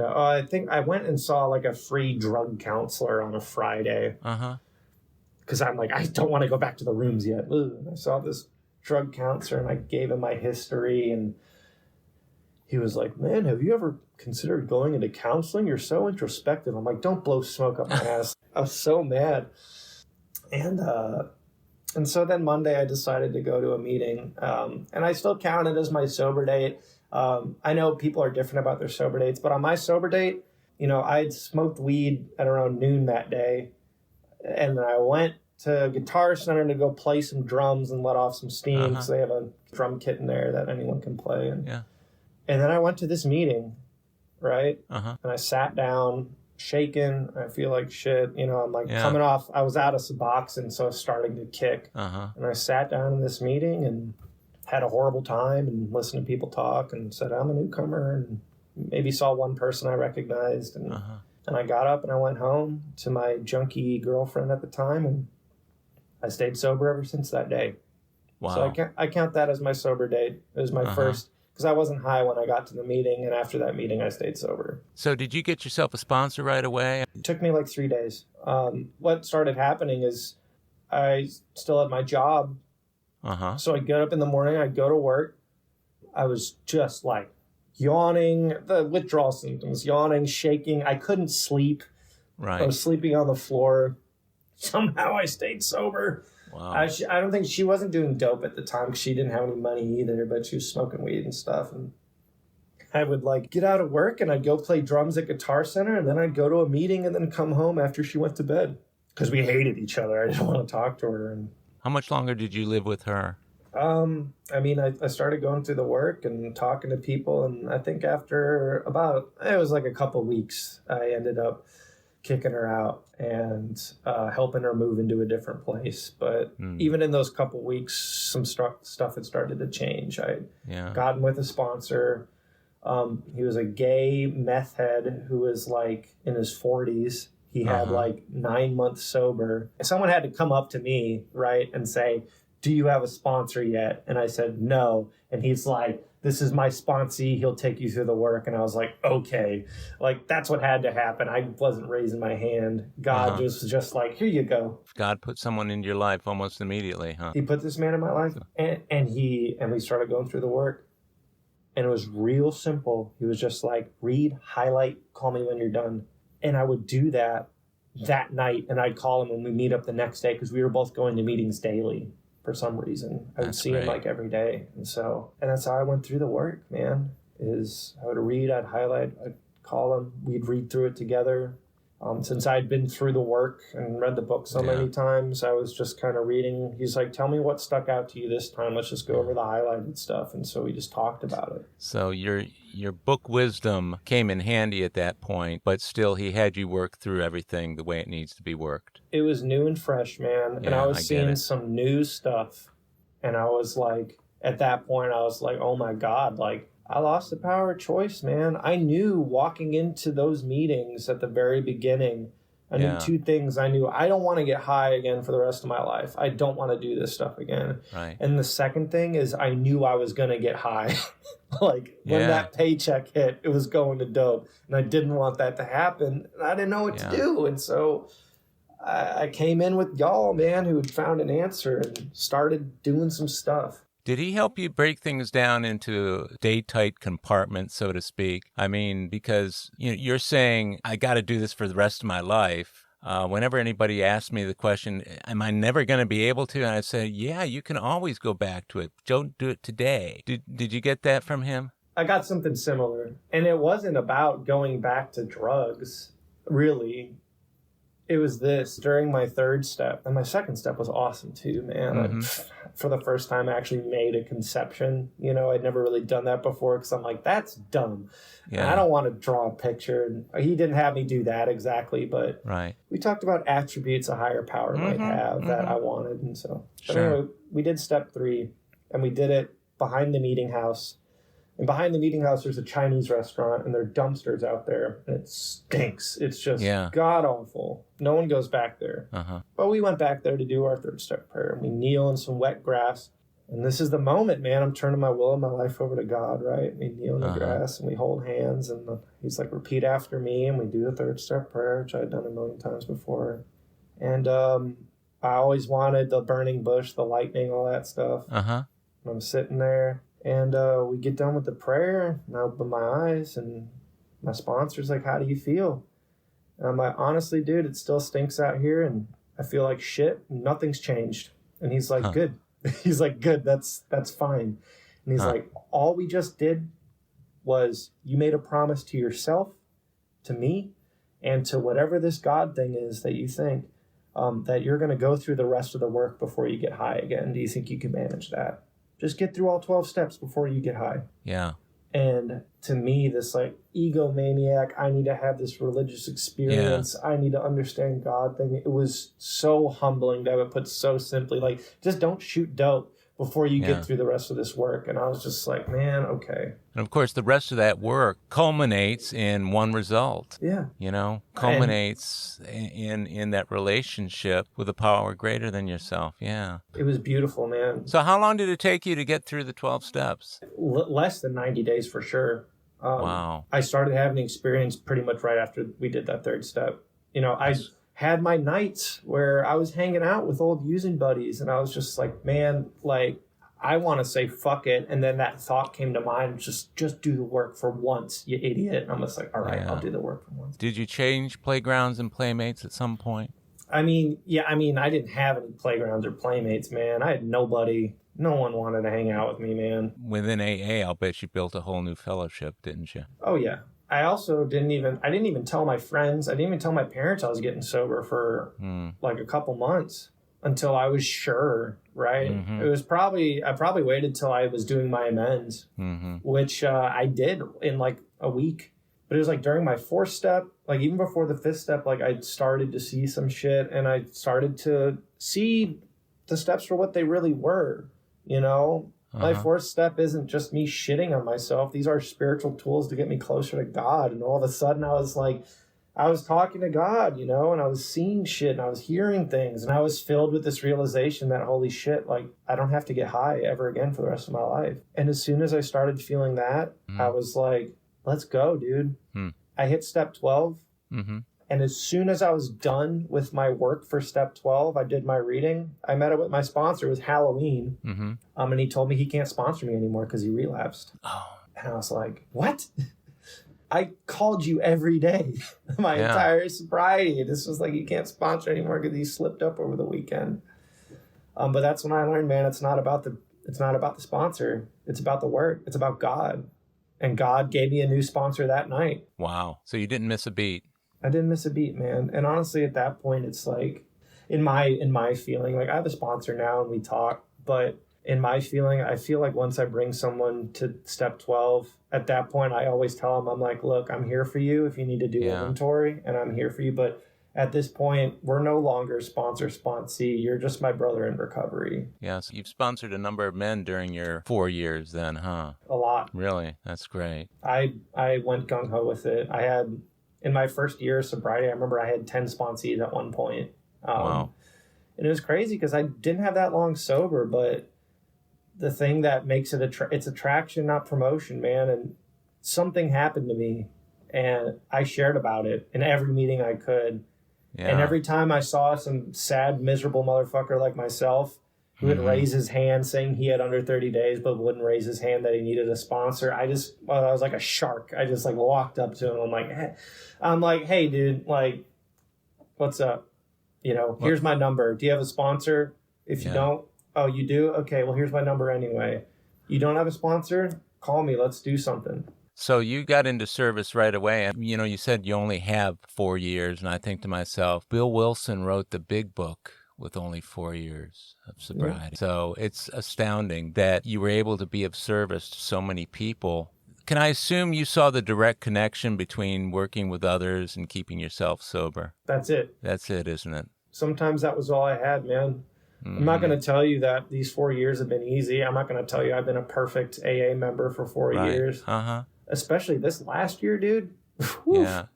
I think I went and saw like a free drug counselor on a Friday. Because I'm like, I don't want to go back to the rooms yet. And I saw this drug counselor and I gave him my history and he was like, man, have you ever considered going into counseling? You're so introspective. I'm like, don't blow smoke up my ass. I was so mad. And so then Monday I decided to go to a meeting. And I still count it as my sober date. I know people are different about their sober dates, but on my sober date, you know, I'd smoked weed at around noon that day. And then I went to Guitar Center to go play some drums and let off some steam because they have a drum kit in there that anyone can play. And then I went to this meeting, right? And I sat down, shaking. I feel like shit. You know, I'm like coming off. I was out of Suboxone, so I was starting to kick. And I sat down in this meeting and had a horrible time and listened to people talk and said, I'm a newcomer, and maybe saw one person I recognized. And I got up and I went home to my junkie girlfriend at the time, and I stayed sober ever since that day. Wow. So I count that as my sober date. It was my first, because I wasn't high when I got to the meeting, and after that meeting, I stayed sober. So did you get yourself a sponsor right away? It took me like 3 days. What started happening is I still had my job. So I'd get up in the morning, I'd go to work. I was just like yawning, the withdrawal symptoms, yawning, shaking. I couldn't sleep. I was sleeping on the floor. Somehow I stayed sober. Wow. I don't think she wasn't doing dope at the time because she didn't have any money either, but she was smoking weed and stuff. And I would like get out of work and I'd go play drums at Guitar Center, and then I'd go to a meeting and then come home after she went to bed because we hated each other. I didn't want to talk to her. And how much longer did you live with her? I mean, I started going through the work and talking to people, and I think after it was like a couple weeks, I ended up kicking her out and helping her move into a different place. But even in those couple weeks, some stuff had started to change. I gotten with a sponsor. He was a gay meth head who was like in his 40s. He had like 9 months sober. Someone had to come up to me, right, and say, do you have a sponsor yet? And I said, no. And he's like, this is my sponsee. He'll take you through the work. And I was like, okay. Like, that's what had to happen. I wasn't raising my hand. God was just like, here you go. God put someone into your life almost immediately, huh? He put this man in my life. And we started going through the work. And it was real simple. He was just like, read, highlight, call me when you're done. And I would do that night, and I'd call him when we meet up the next day because we were both going to meetings daily for some reason. I would see him like every day. And that's how I went through the work, man, is I would read, I'd highlight, I'd call him, we'd read through it together. Since I'd been through the work and read the book so many times, I was just kind of reading. He's like, tell me what stuck out to you this time. Let's just go over the highlighted stuff. And so we just talked about it. So your book wisdom came in handy at that point, but still he had you work through everything the way it needs to be worked. It was new and fresh, man. And I was seeing some new stuff. And I was like, at that point, I was like, oh my God, like, I lost the power of choice, man. I knew walking into those meetings at the very beginning, I knew two things. I knew I don't want to get high again for the rest of my life. I don't want to do this stuff again. Right. And the second thing is I knew I was going to get high. Like when that paycheck hit, it was going to dope. And I didn't want that to happen. And I didn't know what to do. And so I came in with y'all, man, who had found an answer and started doing some stuff. Did he help you break things down into day-tight compartments, so to speak? I mean, because you're saying, I got to do this for the rest of my life. Whenever anybody asks me the question, am I never going to be able to? And I say, yeah, you can always go back to it. Don't do it today. Did you get that from him? I got something similar. And it wasn't about going back to drugs, really. It was this during my third step, and my second step was awesome too, man. For the first time, I actually made a conception. I'd never really done that before because I'm like, that's dumb. Yeah. And I don't want to draw a picture. And he didn't have me do that exactly, but we talked about attributes a higher power might have that I wanted. And so anyway, we did step 3, and we did it behind the meeting house. And behind the meeting house, there's a Chinese restaurant, and there are dumpsters out there, and it stinks. It's just god-awful. No one goes back there. But we went back there to do our third step prayer, and we kneel in some wet grass. And this is the moment, man. I'm turning my will and my life over to God, right? We kneel in the grass, and we hold hands, and he's like, repeat after me, and we do the third step prayer, which I'd done a million times before. And I always wanted the burning bush, the lightning, all that stuff. And I'm sitting there. And we get done with the prayer, and I open my eyes, and my sponsor's like, how do you feel? And I'm like, honestly, dude, it still stinks out here, and I feel like shit, and nothing's changed. And he's like, good. He's like, good, that's fine. And he's like, all we just did was you made a promise to yourself, to me, and to whatever this God thing is that you think, that you're going to go through the rest of the work before you get high again. Do you think you can manage that? Just get through all 12 steps before you get high. Yeah. And to me, this like egomaniac, I need to have this religious experience. I need to understand God thing. It was so humbling to have it put so simply, like, just don't shoot dope before you get through the rest of this work. And I was just like, man, okay. And of course, the rest of that work culminates in one result. Yeah. Culminates in that relationship with a power greater than yourself. Yeah. It was beautiful, man. So how long did it take you to get through the 12 steps? Less than 90 days for sure. Wow. I started having the experience pretty much right after we did that third step. I had my nights where I was hanging out with old using buddies, and I was just like, man, like, I want to say fuck it. And then that thought came to mind, just do the work for once, you idiot. And I'm just like, all right, I'll do the work for once. Did you change playgrounds and playmates at some point? I didn't have any playgrounds or playmates, man. I had nobody. No one wanted to hang out with me, man. Within AA, I'll bet you built a whole new fellowship, didn't you? Oh, yeah. I also didn't even tell my friends. I didn't even tell my parents I was getting sober for like a couple months until I was sure, right? It was I probably waited till I was doing my amends, which I did in like a week. But it was like during my fourth step, like even before the fifth step, like I started to see some shit, and I started to see the steps for what they really were, My fourth step isn't just me shitting on myself. These are spiritual tools to get me closer to God. And all of a sudden I was talking to God, and I was seeing shit, and I was hearing things, and I was filled with this realization that, holy shit, like, I don't have to get high ever again for the rest of my life. And as soon as I started feeling that, I was like, let's go, dude. I hit step 12. And as soon as I was done with my work for step 12, I did my reading. I met up with my sponsor. It was Halloween. And he told me he can't sponsor me anymore because he relapsed. Oh. And I was like, what? I called you every day, my entire sobriety. This was like, you can't sponsor anymore because he slipped up over the weekend. But that's when I learned, man, it's not about the sponsor. It's about the work. It's about God. And God gave me a new sponsor that night. Wow. So you didn't miss a beat. I didn't miss a beat, man. And honestly, at that point, it's like, in my feeling, like I have a sponsor now and we talk, but in my feeling, I feel like once I bring someone to step 12, at that point, I always tell them, I'm like, look, I'm here for you if you need to do inventory, and I'm here for you. But at this point, we're no longer sponsee. You're just my brother in recovery. Yeah, so you've sponsored a number of men during your 4 years then, huh? A lot. Really? That's great. I went gung-ho with it. I had, in my first year of sobriety, I remember I had 10 sponsees at one point. Wow. And it was crazy because I didn't have that long sober, but the thing that makes it it's attraction, not promotion, man. And something happened to me, and I shared about it in every meeting I could. Yeah. And every time I saw some sad, miserable motherfucker like myself who would raise his hand saying he had under 30 days but wouldn't raise his hand that he needed a sponsor, I was like a shark. I just like walked up to him. I'm like, hey, dude, like, what's up? You know, here's my number. Do you have a sponsor? If you don't, oh, you do? Okay, well, here's my number anyway. You don't have a sponsor? Call me. Let's do something. So you got into service right away. And, you know, you said you only have 4 years. And I think to myself, Bill Wilson wrote the big book with only 4 years of sobriety. Yeah. So it's astounding that you were able to be of service to so many people. Can I assume you saw the direct connection between working with others and keeping yourself sober? That's it. That's it, isn't it? Sometimes that was all I had, man. I'm not going to tell you that these 4 years have been easy. I'm not going to tell you I've been a perfect AA member for 4 years. Especially this last year, dude. Yeah.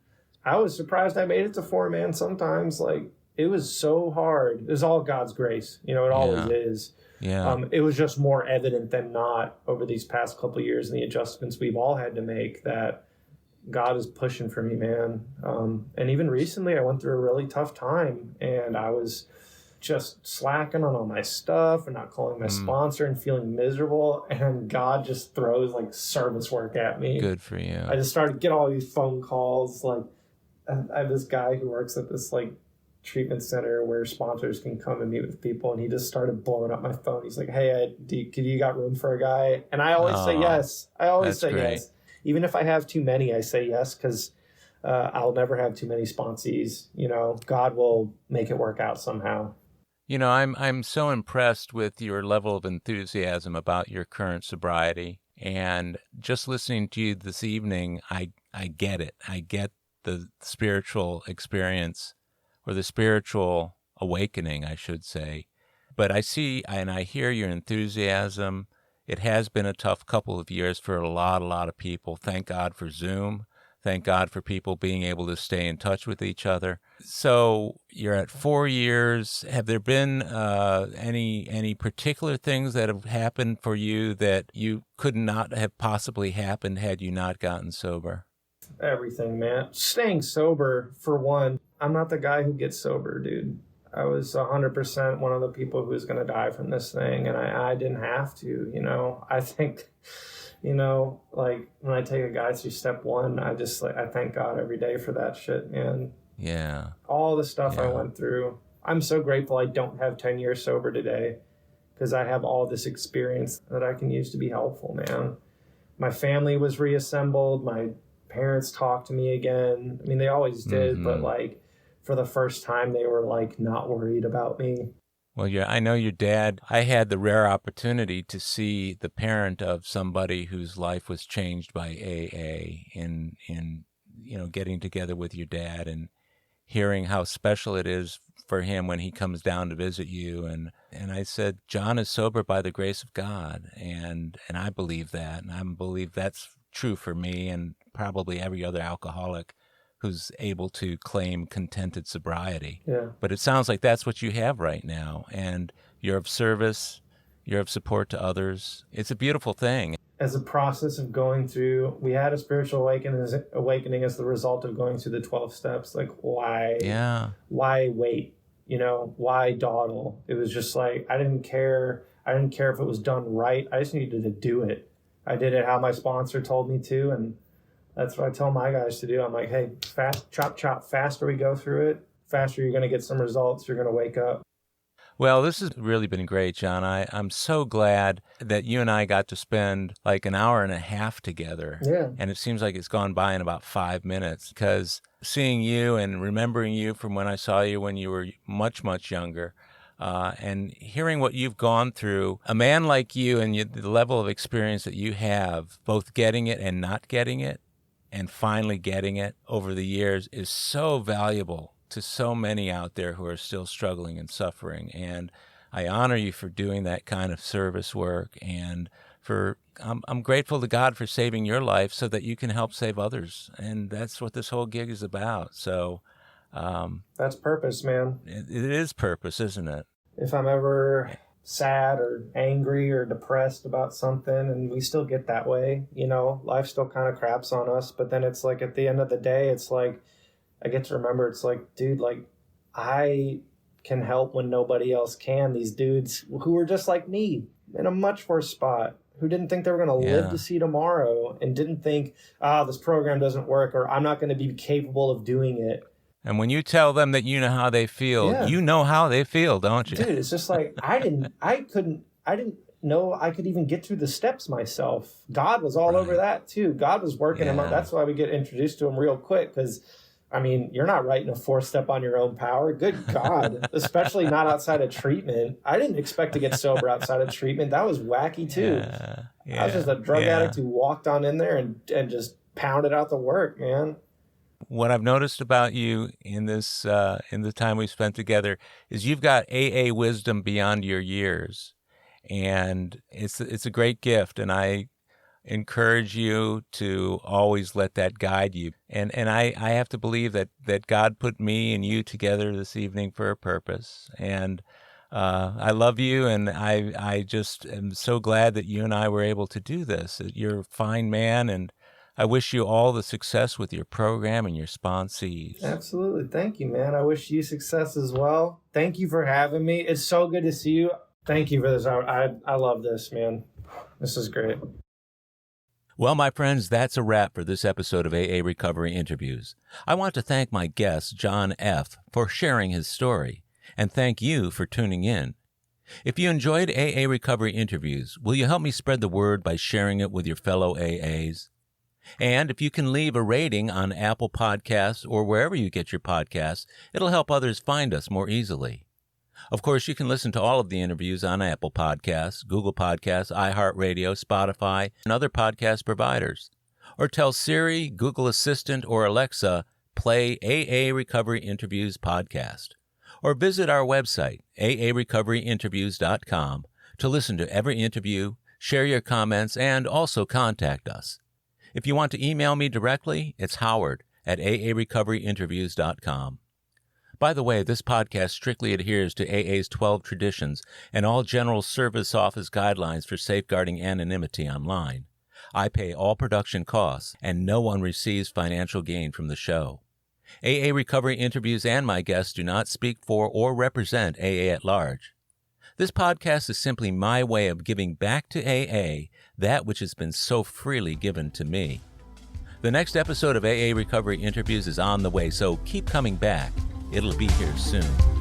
I was surprised I made it to 4, man. Sometimes, like, it was so hard. It was all God's grace. You know, it always is. Yeah. It was just more evident than not over these past couple of years and the adjustments we've all had to make that God is pushing for me, man. And even recently, I went through a really tough time, and I was just slacking on all my stuff and not calling my sponsor and feeling miserable. And God just throws like service work at me. Good for you. I just started getting all these phone calls. Like, I have this guy who works at this like treatment center where sponsors can come and meet with people, and he just started blowing up my phone. He's like, hey, you got room for a guy? And I always say yes. I always say yes. Even if I have too many, I say yes, because I'll never have too many sponsees. You know, God will make it work out somehow. You know, I'm so impressed with your level of enthusiasm about your current sobriety. And just listening to you this evening, I get it. I get the spiritual experience, or the spiritual awakening, I should say. But I see and I hear your enthusiasm. It has been a tough couple of years for a lot of people. Thank God for Zoom. Thank God for people being able to stay in touch with each other. So you're at 4 years. Have there been any particular things that have happened for you that you could not have possibly happened had you not gotten sober? Everything, man. Staying sober, for one. I'm not the guy who gets sober, dude. I was 100% one of the people who was going to die from this thing, and I didn't have to, you know. I think, you know, like when I take a guy through step 1, I thank God every day for that shit, man. Yeah. All the stuff I went through. I'm so grateful I don't have 10 years sober today, because I have all this experience that I can use to be helpful, man. My family was reassembled. My parents talked to me again. I mean, they always did, but like for the first time, they were like not worried about me. Well, yeah, I know your dad. I had the rare opportunity to see the parent of somebody whose life was changed by AA in you know, getting together with your dad and hearing how special it is for him when he comes down to visit you. And I said, John is sober by the grace of God. And I believe that. And I believe that's true for me and probably every other alcoholic who's able to claim contented sobriety. Yeah. But it sounds like that's what you have right now. And you're of service, you're of support to others. It's a beautiful thing. As a process of going through, we had a spiritual awakening as the result of going through the 12 steps. Like, why? Yeah. Why wait? You know, why dawdle? It was just like, I didn't care. I didn't care if it was done right. I just needed to do it. I did it how my sponsor told me to, and that's what I tell my guys to do. I'm like, hey, chop, faster we go through it, faster you're going to get some results. You're going to wake up. Well, this has really been great, John. I'm so glad that you and I got to spend like an hour and a half together. Yeah. And it seems like it's gone by in about 5 minutes, because seeing you and remembering you from when I saw you when you were much, much younger, and hearing what you've gone through, a man like you and the level of experience that you have, both getting it and not getting it, and finally getting it over the years, is so valuable to so many out there who are still struggling and suffering. And I honor you for doing that kind of service work, and I'm grateful to God for saving your life so that you can help save others. And that's what this whole gig is about. So that's purpose, man. It is purpose, isn't it? If I'm ever sad or angry or depressed about something, and we still get that way, life still kind of craps on us, but then it's like at the end of the day, it's like I get to remember, it's like, dude, like I can help when nobody else can. These dudes who were just like me in a much worse spot, who didn't think they were going to live to see tomorrow, and didn't think, this program doesn't work, or I'm not going to be capable of doing it. And when you tell them that you know how they feel, you know how they feel, don't you? Dude, it's just like, I didn't know I could even get through the steps myself. God was all over that too. God was working him up. That's why we get introduced to him real quick, because you're not writing a 4-step on your own power. Good God. Especially not outside of treatment. I didn't expect to get sober outside of treatment. That was wacky too. I was just a drug addict who walked on in there and just pounded out the work, man. What I've noticed about you in this in the time we've spent together is you've got AA wisdom beyond your years, and it's a great gift, and I encourage you to always let that guide you. And I have to believe that God put me and you together this evening for a purpose. And I love you, and I just am so glad that you and I were able to do this. You're a fine man, and I wish you all the success with your program and your sponsees. Absolutely. Thank you, man. I wish you success as well. Thank you for having me. It's so good to see you. Thank you for this. I love this, man. This is great. Well, my friends, that's a wrap for this episode of AA Recovery Interviews. I want to thank my guest, John F., for sharing his story, and thank you for tuning in. If you enjoyed AA Recovery Interviews, will you help me spread the word by sharing it with your fellow AAs? And if you can leave a rating on Apple Podcasts or wherever you get your podcasts, it'll help others find us more easily. Of course, you can listen to all of the interviews on Apple Podcasts, Google Podcasts, iHeartRadio, Spotify, and other podcast providers. Or tell Siri, Google Assistant, or Alexa, play AA Recovery Interviews podcast. Or visit our website, aarecoveryinterviews.com, to listen to every interview, share your comments, and also contact us. If you want to email me directly, it's Howard at aarecoveryinterviews.com. By the way, this podcast strictly adheres to AA's 12 traditions and all General Service Office guidelines for safeguarding anonymity online. I pay all production costs, and no one receives financial gain from the show. AA Recovery Interviews and my guests do not speak for or represent AA at large. This podcast is simply my way of giving back to AA that which has been so freely given to me. The next episode of AA Recovery Interviews is on the way, so keep coming back. It'll be here soon.